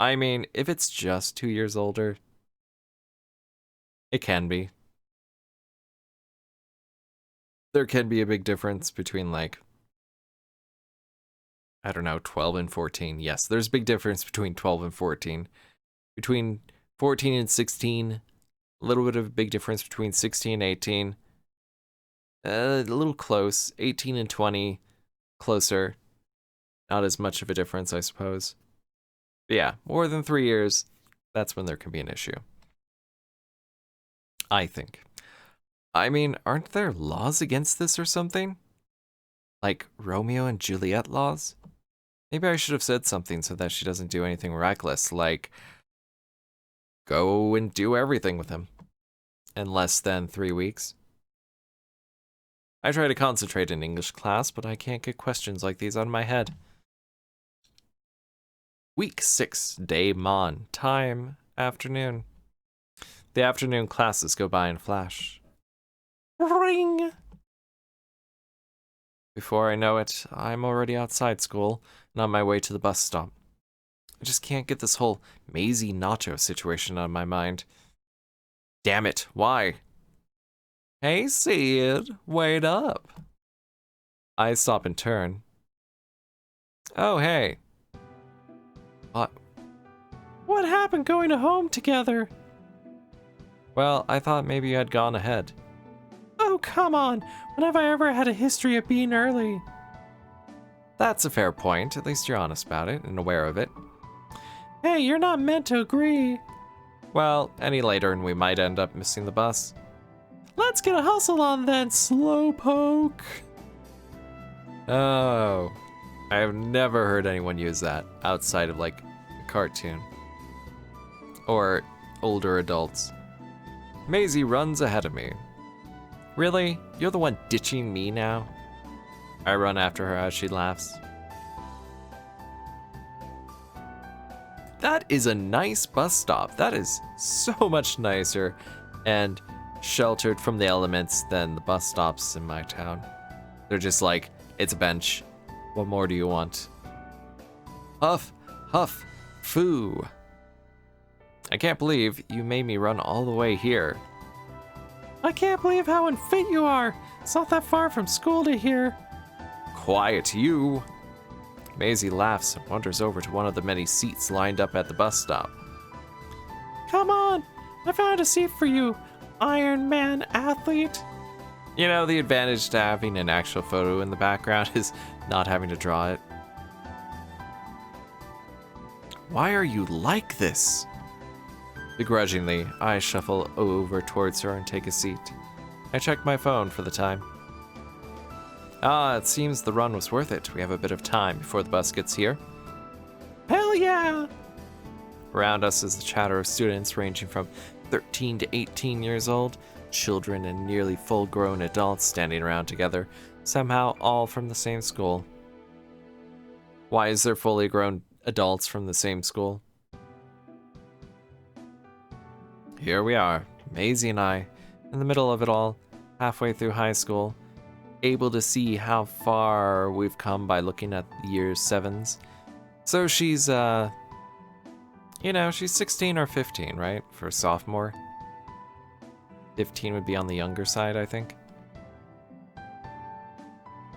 I mean, if it's just 2 years older, it can be. There can be a big difference between, like, I don't know, 12 and 14. Yes, there's a big difference between 12 and 14. Between 14 and 16, a little bit of a big difference between 16 and 18. A little close. 18 and 20, closer. Not as much of a difference, I suppose. But yeah, more than 3 years, that's when there can be an issue. I think. I mean, aren't there laws against this or something? Like Romeo and Juliet laws? Maybe I should have said something so that she doesn't do anything reckless, like go and do everything with him in less than 3 weeks. I try to concentrate in English class, but I can't get questions like these out of my head. Week 6, day Mon, time afternoon. The afternoon classes go by in a flash. Ring! Before I know it, I'm already outside school and on my way to the bus stop. I just can't get this whole Maisy nacho situation out of my mind. Damn it, why? Hey, Sid, wait up. I stop and turn. Oh, hey. What? What happened going to home together? Well, I thought maybe you had gone ahead. Oh, come on. When have I ever had a history of being early? That's a fair point. At least you're honest about it and aware of it. Hey, you're not meant to agree. Well, any later and we might end up missing the bus. Let's get a hustle on then, slowpoke. Oh, I have never heard anyone use that outside of like a cartoon. Or older adults. Maisy runs ahead of me. Really? You're the one ditching me now? I run after her as she laughs. That is a nice bus stop. That is so much nicer and sheltered from the elements than the bus stops in my town. They're just like, it's a bench. What more do you want? Huff, huff, foo. I can't believe you made me run all the way here. I can't believe how unfit you are. It's not that far from school to here. Quiet, you. Maisy laughs and wanders over to one of the many seats lined up at the bus stop. Come on, I found a seat for you, Iron Man athlete. You know, the advantage to having an actual photo in the background is not having to draw it. Why are you like this? Begrudgingly, I shuffle over towards her and take a seat. I check my phone for the time. Ah, it seems the run was worth it. We have a bit of time before the bus gets here. Hell yeah! Around us is the chatter of students ranging from 13 to 18 years old, children and nearly full-grown adults standing around together, somehow all from the same school. Why is there fully grown adults from the same school? Here we are, Maisy and I, in the middle of it all, halfway through high school, able to see how far we've come by looking at the year 7s. So she's, she's 16 or 15, right? For a sophomore. 15 would be on the younger side, I think.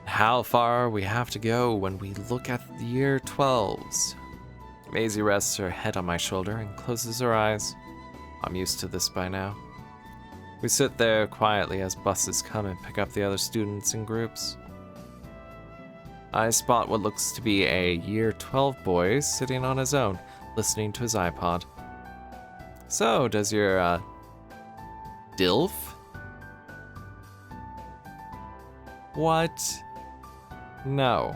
How far we have to go when we look at the year 12s. Maisy rests her head on my shoulder and closes her eyes. I'm used to this by now. We sit there quietly as buses come and pick up the other students in groups. I spot what looks to be a year 12 boy sitting on his own, listening to his iPod. So, does your, DILF? What? No.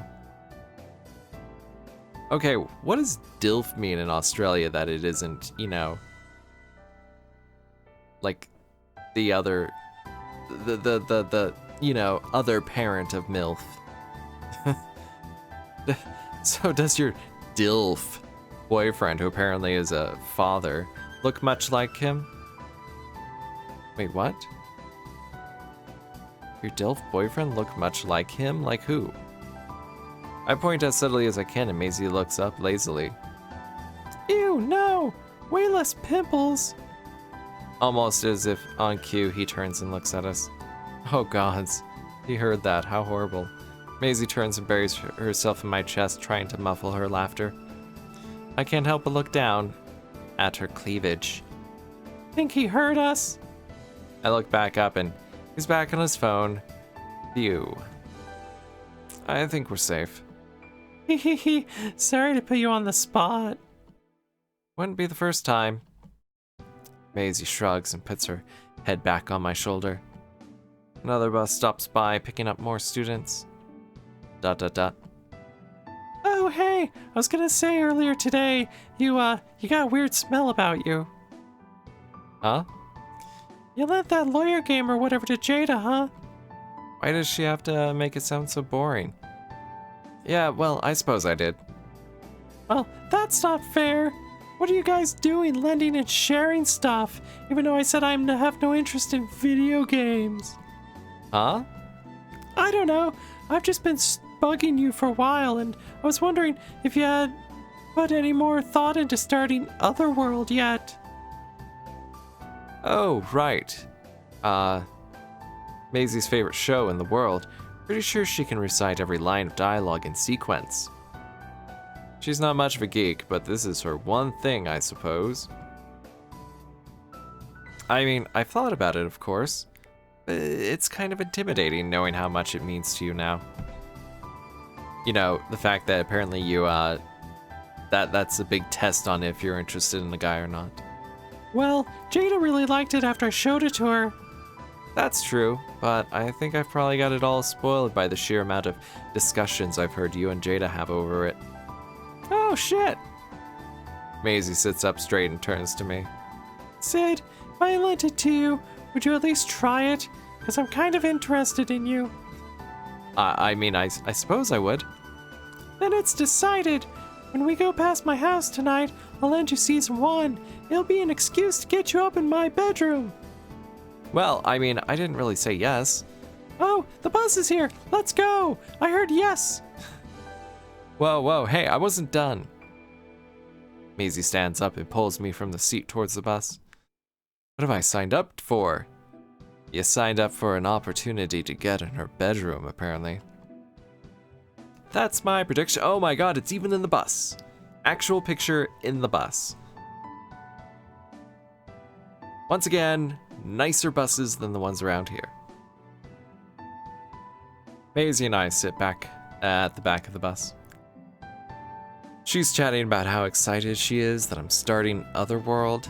Okay, what does DILF mean in Australia that it isn't, like the other, other parent of MILF? So does your DILF boyfriend, who apparently is a father, look much like him? Wait, what? Your DILF boyfriend look much like him? Like who? I point as subtly as I can and Maisy looks up lazily. Ew, no! Way less pimples! Almost as if on cue, he turns and looks at us. Oh gods, he heard that, how horrible. Maisy turns and buries herself in my chest, trying to muffle her laughter. I can't help but look down at her cleavage. Think he heard us? I look back up and he's back on his phone. Phew. I think we're safe. Hehehe, sorry to put you on the spot. Wouldn't be the first time. Maisy shrugs and puts her head back on my shoulder. Another bus stops by, picking up more students. ... Oh, hey, I was gonna say earlier today, you got a weird smell about you. Huh? You lent that lawyer game or whatever to Jayda, huh? Why does she have to make it sound so boring? Yeah, well, I suppose I did. Well, that's not fair. What are you guys doing, lending and sharing stuff, even though I said I have no interest in video games? Huh? I don't know. I've just been bugging you for a while, and I was wondering if you had put any more thought into starting Otherworld yet. Oh, right. Maisy's favorite show in the world. Pretty sure she can recite every line of dialogue in sequence. She's not much of a geek, but this is her one thing, I suppose. I mean, I've thought about it, of course. But it's kind of intimidating knowing how much it means to you now. You know, the fact that apparently you, that's a big test on if you're interested in the guy or not. Well, Jayda really liked it after I showed it to her. That's true, but I think I've probably got it all spoiled by the sheer amount of discussions I've heard you and Jayda have over it. Oh, shit! Maisy sits up straight and turns to me. Sid, if I lent it to you, would you at least try it? Because I'm kind of interested in you. I mean, I suppose I would. Then it's decided. When we go past my house tonight, I'll lend you Season 1. It'll be an excuse to get you up in my bedroom. Well, I mean, I didn't really say yes. Oh, the bus is here. Let's go. I heard yes. Whoa, hey, I wasn't done. Maisy stands up and pulls me from the seat towards the bus. What have I signed up for? You signed up for an opportunity to get in her bedroom, apparently. That's my prediction. Oh my god, it's even in the bus. Actual picture in the bus. Once again, nicer buses than the ones around here. Maisy and I sit back at the back of the bus. She's chatting about how excited she is that I'm starting Otherworld.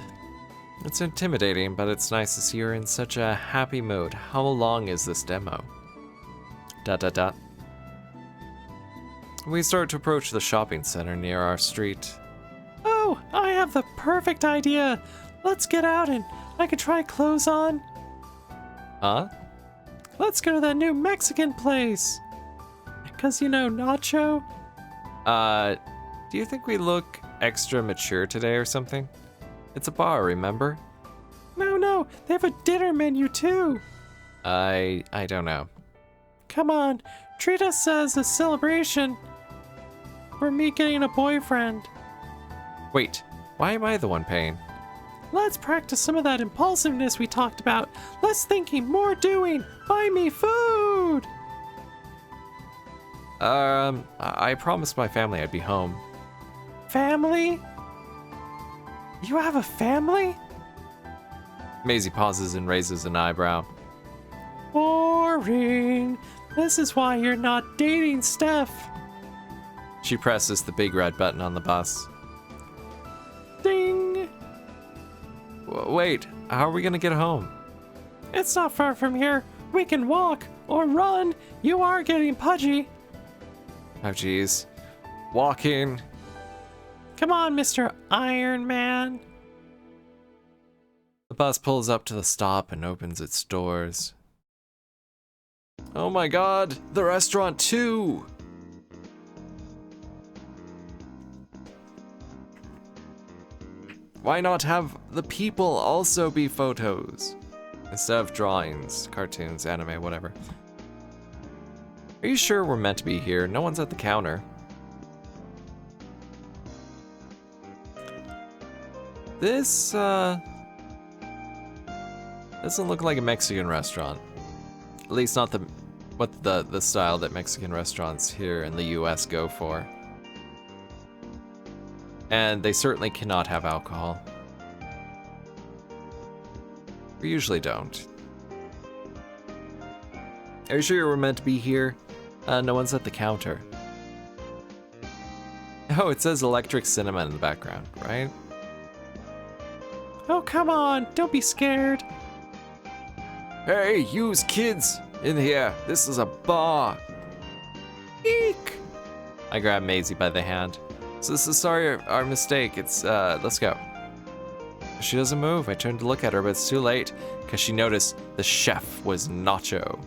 It's intimidating, but it's nice to see her in such a happy mood. How long is this demo? ... We start to approach the shopping center near our street. Oh, I have the perfect idea. Let's get out and I could try clothes on. Huh? Let's go to that new Mexican place. 'Cause you know, Nacho? Do you think we look extra mature today or something? It's a bar, remember? No, they have a dinner menu too. I don't know. Come on, treat us as a celebration for me getting a boyfriend. Wait, why am I the one paying? Let's practice some of that impulsiveness we talked about. Less thinking, more doing. Buy me food. I promised my family I'd be home. Family? You have a family? Maisy pauses and raises an eyebrow. Boring. This is why you're not dating Steph. She presses the big red button on the bus. Ding. Wait, how are we gonna get home? It's not far from here. We can walk or run. You are getting pudgy. Oh geez. Walking. Come on, Mr. Iron Man. The bus pulls up to the stop and opens its doors. Oh my god, the restaurant too! Why not have the people also be photos? Instead of drawings, cartoons, anime, whatever. Are you sure we're meant to be here? No one's at the counter. This, doesn't look like a Mexican restaurant. At least not the style that Mexican restaurants here in the US go for. And they certainly cannot have alcohol. We usually don't. Are you sure you were meant to be here? No one's at the counter. Oh, it says Electric Cinema in the background, right? Oh, come on, don't be scared. Hey, yous kids, in here. This is a bar. Eek! I grab Maisy by the hand. So this is our mistake. It's, let's go. She doesn't move. I turn to look at her, but it's too late, because she noticed the chef was Nacho.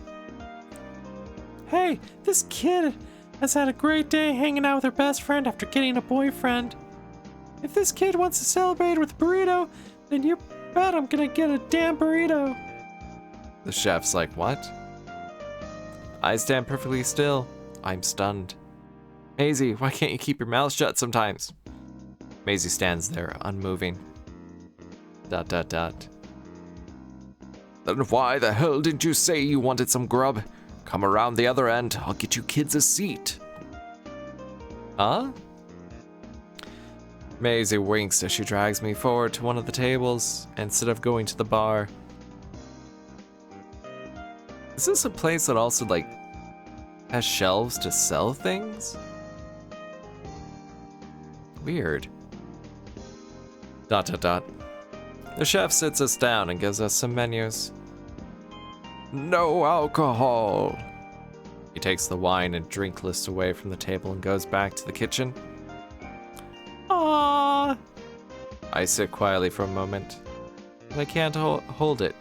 Hey, this kid has had a great day hanging out with her best friend after getting a boyfriend. If this kid wants to celebrate with a burrito, then you bet I'm gonna get a damn burrito. The chef's like, what? I stand perfectly still. I'm stunned. Maisy, why can't you keep your mouth shut sometimes? Maisy stands there, unmoving. ... Then why the hell didn't you say you wanted some grub? Come around the other end. I'll get you kids a seat. Huh? Maisy winks as she drags me forward to one of the tables instead of going to the bar. Is this a place that also, like, has shelves to sell things? Weird. ... The chef sits us down and gives us some menus. No alcohol. He takes the wine and drink list away from the table and goes back to the kitchen. Aww. I sit quietly for a moment, but I can't hold it.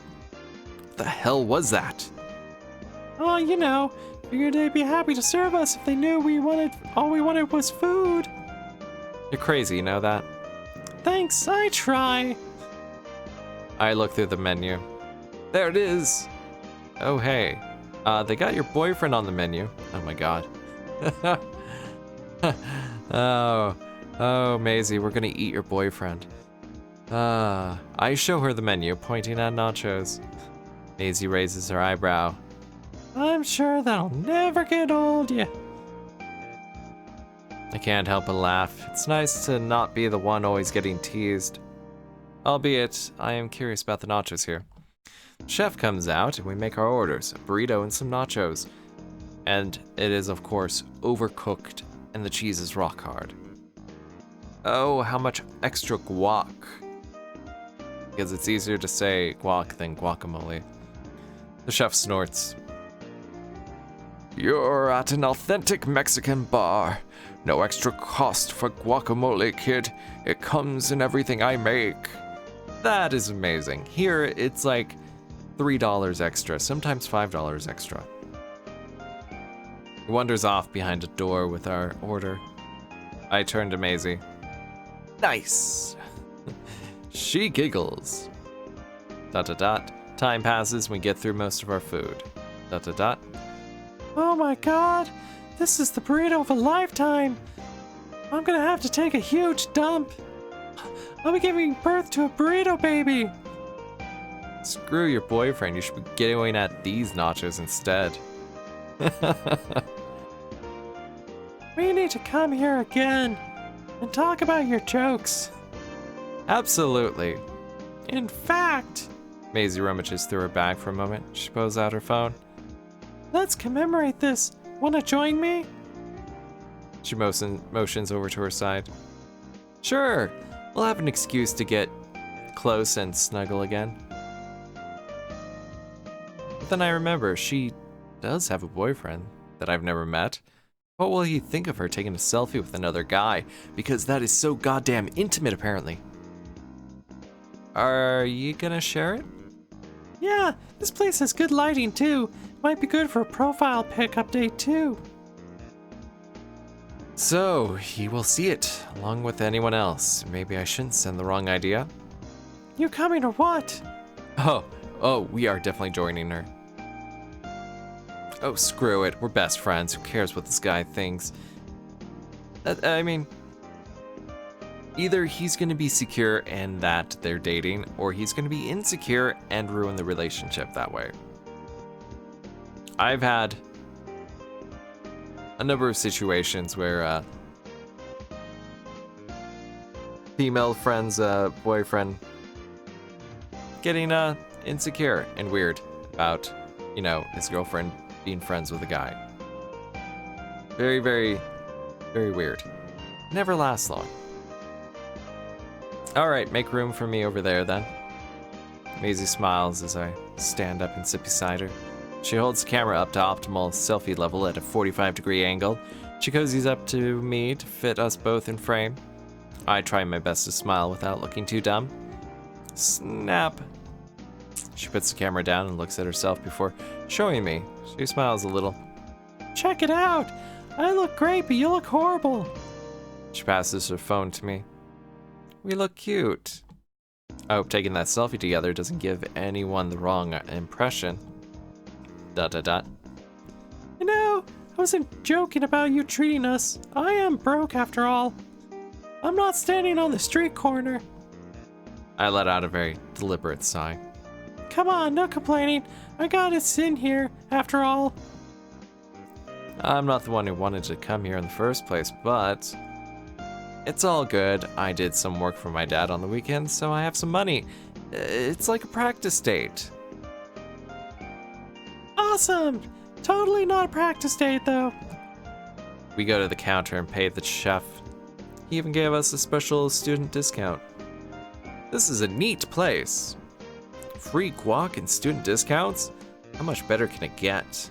What the hell was that? Oh, you know, figured they'd be happy to serve us if they knew all we wanted was food. You're crazy, you know that? Thanks, I try. I look through the menu. There it is! Oh, hey. They got your boyfriend on the menu. Oh my god. Oh, Maisy, we're gonna eat your boyfriend. I show her the menu, pointing at nachos. Maisy raises her eyebrow. I'm sure that'll never get old, yeah. I can't help but laugh. It's nice to not be the one always getting teased. Albeit, I am curious about the nachos here. Chef comes out and we make our orders, a burrito and some nachos. And it is, of course, overcooked and the cheese is rock hard. Oh, how much extra guac. Because it's easier to say guac than guacamole. The chef snorts. You're at an authentic Mexican bar. No extra cost for guacamole, kid. It comes in everything I make. That is amazing. Here, it's like $3 extra, sometimes $5 extra. He wanders off behind a door with our order. I turn to Maisy. Nice! She giggles. ... Time passes and we get through most of our food. ... Oh my god, this is the burrito of a lifetime. I'm gonna have to take a huge dump. I'll be giving birth to a burrito baby. Screw your boyfriend, you should be going at these nachos instead. We need to come here again and talk about your jokes. Absolutely. In fact, Maisy rummages through her bag for a moment. She pulls out her phone. let's commemorate this. Wanna join me? She motions over to her side. Sure, we'll have an excuse to get close and snuggle again. But then I remember she does have a boyfriend that I've never met. What will he think of her taking a selfie with another guy? Because that is so goddamn intimate, apparently. Are you gonna share it? Yeah, this place has good lighting too. Might be good for a profile pic update too. So, he will see it, along with anyone else. Maybe I shouldn't send the wrong idea. You coming or what? Oh, we are definitely joining her. Oh, screw it. We're best friends. Who cares what this guy thinks? I mean, Either he's going to be secure in that they're dating, or he's going to be insecure and ruin the relationship that way. I've had a number of situations where female friend's boyfriend getting insecure and weird about, you know, his girlfriend being friends with a guy. Very, very, very weird. Never lasts long. Alright, make room for me over there then. Maisy smiles as I stand up and sip beside her. She holds the camera up to optimal selfie level at a 45-degree angle. She cozies up to me to fit us both in frame. I try my best to smile without looking too dumb. Snap. She puts the camera down and looks at herself before showing me. She smiles a little. Check it out! I look great, but you look horrible. She passes her phone to me. We look cute. I hope taking that selfie together doesn't give anyone the wrong impression. ... You know, I wasn't joking about you treating us. I am broke after all. I'm not standing on the street corner. I let out a very deliberate sigh. Come on, no complaining. I got us in here, after all. I'm not the one who wanted to come here in the first place, but it's all good. I did some work for my dad on the weekends, so I have some money. It's like a practice date. Awesome! Totally not a practice date, though. We go to the counter and pay the chef. He even gave us a special student discount. This is a neat place. Free guac and student discounts? How much better can it get?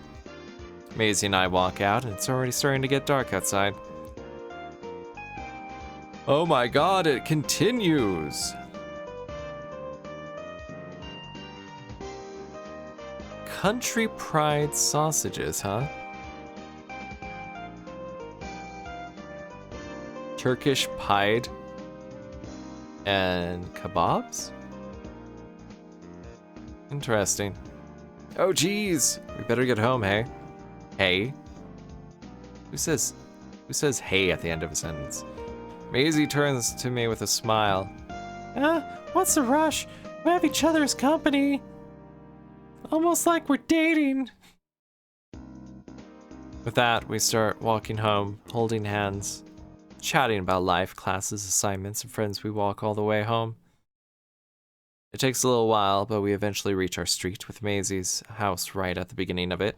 Maisy and I walk out, and it's already starting to get dark outside. Oh my god, it continues! Country Pride sausages, huh? Turkish pied and kebabs? Interesting. Oh geez, we better get home, hey? Hey? Who says hey at the end of a sentence? Maisy turns to me with a smile. What's the rush? We have each other's company. Almost like we're dating. With that, we start walking home, holding hands, chatting about life, classes, assignments, and friends. We walk all the way home. It takes a little while, but we eventually reach our street with Maisy's house right at the beginning of it.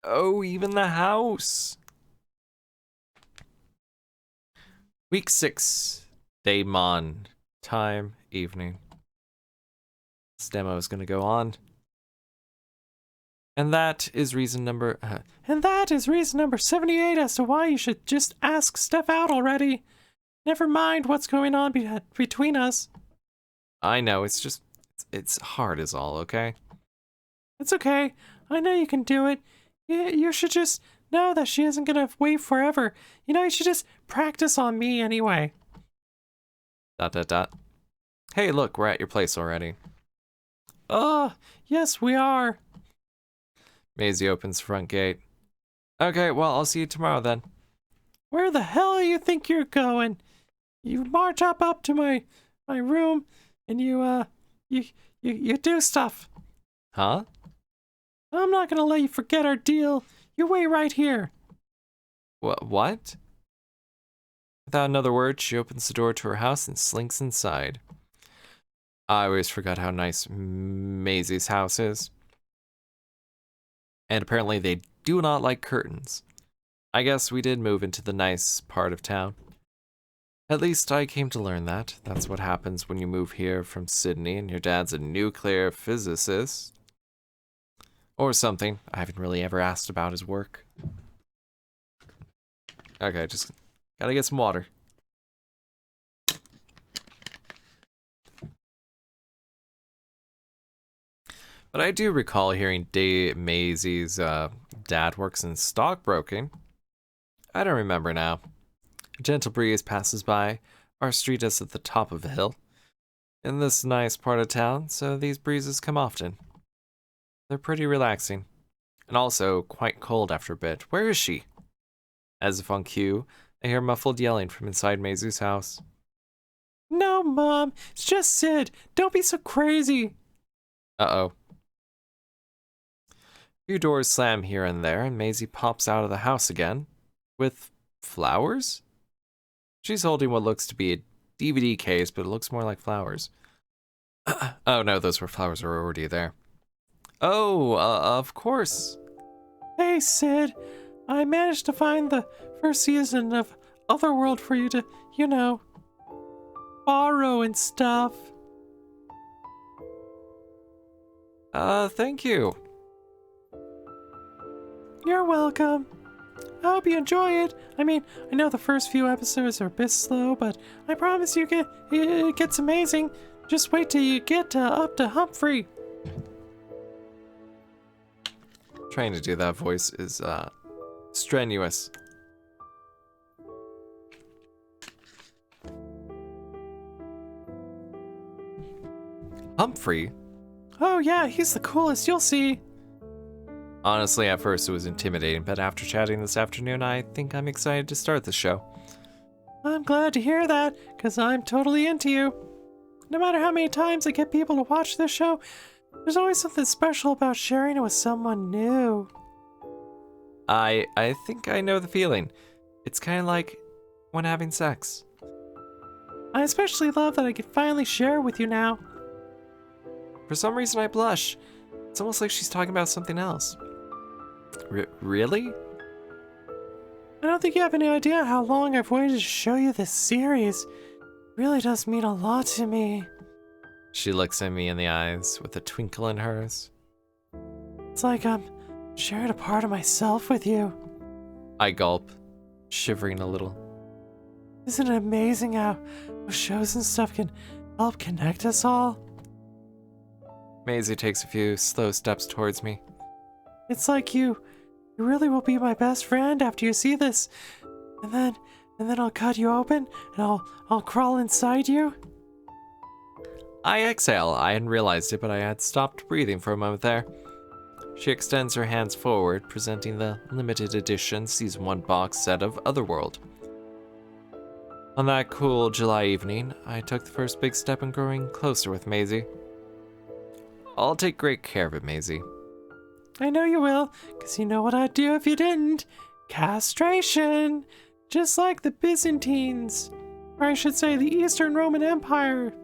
Oh, even the house! Week 6, Day Mon. Time, evening. This demo is going to go on. And that is reason number 78 as to why you should just ask Steph out already. Never mind what's going on between us. I know, it's hard is all, okay? It's okay. I know you can do it. You should just know that she isn't gonna wait forever. You know, you should just practice on me anyway. ... Hey, look, we're at your place already. Yes, we are. Maisy opens the front gate. Okay, well, I'll see you tomorrow then. Where the hell do you think you're going? You march up to my room and you do stuff. Huh? I'm not gonna let you forget our deal. You wait right here. What? Without another word, she opens the door to her house and slinks inside. I always forgot how nice Maisy's house is. And apparently they do not like curtains. I guess we did move into the nice part of town. At least I came to learn that. That's what happens when you move here from Sydney and your dad's a nuclear physicist. Or something. I haven't really ever asked about his work. Okay, just gotta get some water. But I do recall hearing Maisy's dad works in stockbroking. I don't remember now. A gentle breeze passes by. Our street is at the top of a hill. In this nice part of town, so these breezes come often. They're pretty relaxing. And also quite cold after a bit. Where is she? As if on cue, I hear muffled yelling from inside Maisy's house. No, Mom, it's just Sid. Don't be so crazy. Uh-oh. A few doors slam here and there, and Maisy pops out of the house again. With flowers? She's holding what looks to be a DVD case, but it looks more like flowers. Oh no, those were flowers are already there. Oh, of course. Hey, Sid. I managed to find the first season of Otherworld for you to, borrow and stuff. Thank you. You're welcome. I hope you enjoy it. I mean, I know the first few episodes are a bit slow, but I promise you it gets amazing. Just wait till you get up to Humphrey. Trying to do that voice is, strenuous. Humphrey? Oh yeah, he's the coolest, you'll see. Honestly, at first it was intimidating, but after chatting this afternoon, I think I'm excited to start the show. I'm glad to hear that, because I'm totally into you. No matter how many times I get people to watch this show, there's always something special about sharing it with someone new. I think I know the feeling. It's kind of like when having sex. I especially love that I can finally share it with you now. For some reason, I blush. It's almost like she's talking about something else. Really? I don't think you have any idea how long I've waited to show you this series. It really does mean a lot to me. She looks at me in the eyes with a twinkle in hers. It's like I'm sharing a part of myself with you. I gulp, shivering a little. Isn't it amazing how shows and stuff can help connect us all? Maisy takes a few slow steps towards me. It's like you really will be my best friend after you see this. And then I'll cut you open and I'll crawl inside you. I exhale. I hadn't realized it, but I had stopped breathing for a moment there. She extends her hands forward, presenting the limited edition Season 1 box set of Otherworld. On that cool July evening, I took the first big step in growing closer with Maisy. I'll take great care of it, Maisy. I know you will, because you know what I'd do if you didn't. Castration! Just like the Byzantines. Or I should say the Eastern Roman Empire.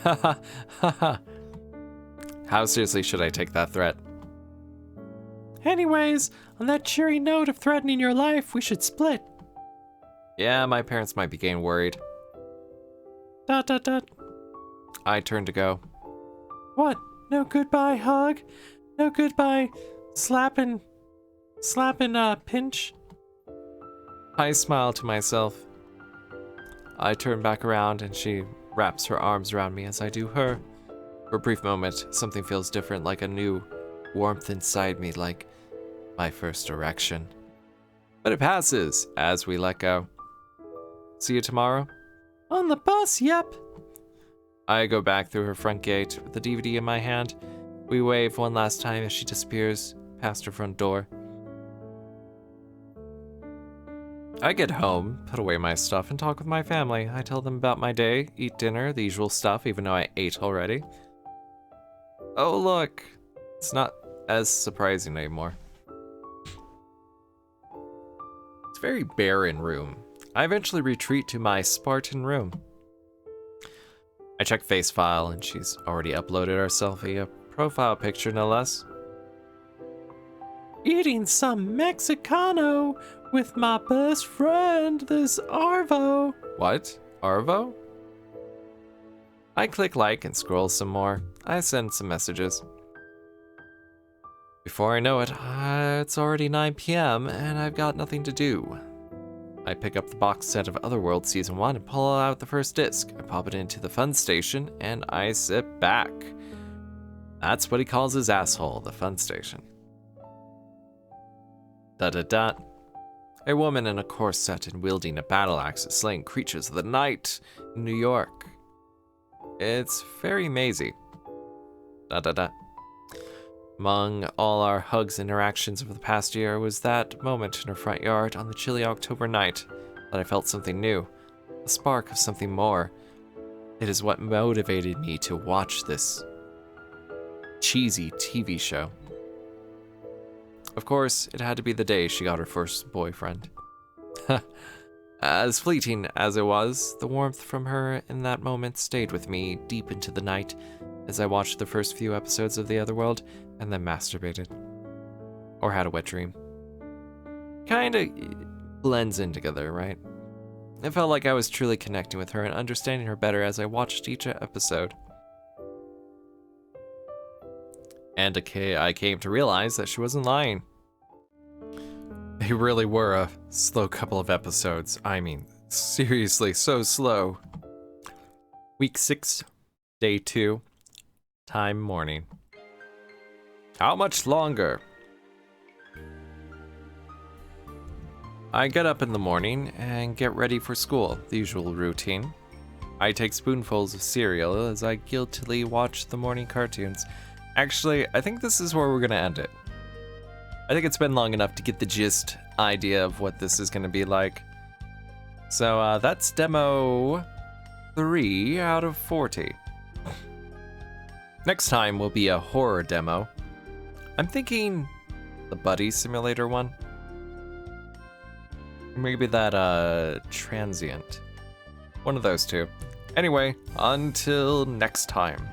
Haha, haha. How seriously should I take that threat? Anyways, on that cheery note of threatening your life, we should split. Yeah, my parents might be getting worried. ... I turn to go. What? No goodbye hug? No goodbye slapping, pinch? I smile to myself. I turn back around and she wraps her arms around me as I do her. For a brief moment, something feels different, like a new warmth inside me, like my first erection. But it passes as we let go. See you tomorrow? On the bus, yep. I go back through her front gate with the DVD in my hand. We wave one last time as she disappears past her front door. I get home, put away my stuff, and talk with my family. I tell them about my day, eat dinner, the usual stuff, even though I ate already. Oh look, it's not as surprising anymore. It's a very barren room. I eventually retreat to my Spartan room. I check face file and she's already uploaded our selfie, a profile picture no less. Eating some Mexicano with my best friend, this Arvo. What? Arvo? I click like and scroll some more. I send some messages. Before I know it, it's already 9 p.m. and I've got nothing to do. I pick up the box set of Otherworld Season 1 and pull out the first disc. I pop it into the fun station and I sit back. That's what he calls his asshole, the fun station. Da-da-da. A woman in a corset and wielding a battle axe is slaying creatures of the night in New York. It's very Maisy. Da-da-da. Among all our hugs and interactions of the past year was that moment in her front yard on the chilly October night that I felt something new, a spark of something more. It is what motivated me to watch this cheesy TV show. Of course, it had to be the day she got her first boyfriend. As fleeting as it was, the warmth from her in that moment stayed with me deep into the night as I watched the first few episodes of The Otherworld and then masturbated. Or had a wet dream. Kinda blends in together, right? It felt like I was truly connecting with her and understanding her better as I watched each episode. And I came to realize that she wasn't lying. They really were a slow couple of episodes. I mean, seriously, so slow. Week 6, day 2, time morning. How much longer? I get up in the morning and get ready for school, the usual routine. I take spoonfuls of cereal as I guiltily watch the morning cartoons. Actually, I think this is where we're gonna end it. I think it's been long enough to get the gist idea of what this is gonna be like. So that's demo 3 out of 40. Next time will be a horror demo. I'm thinking the buddy simulator one. Maybe that transient. One of those two. Anyway, until next time.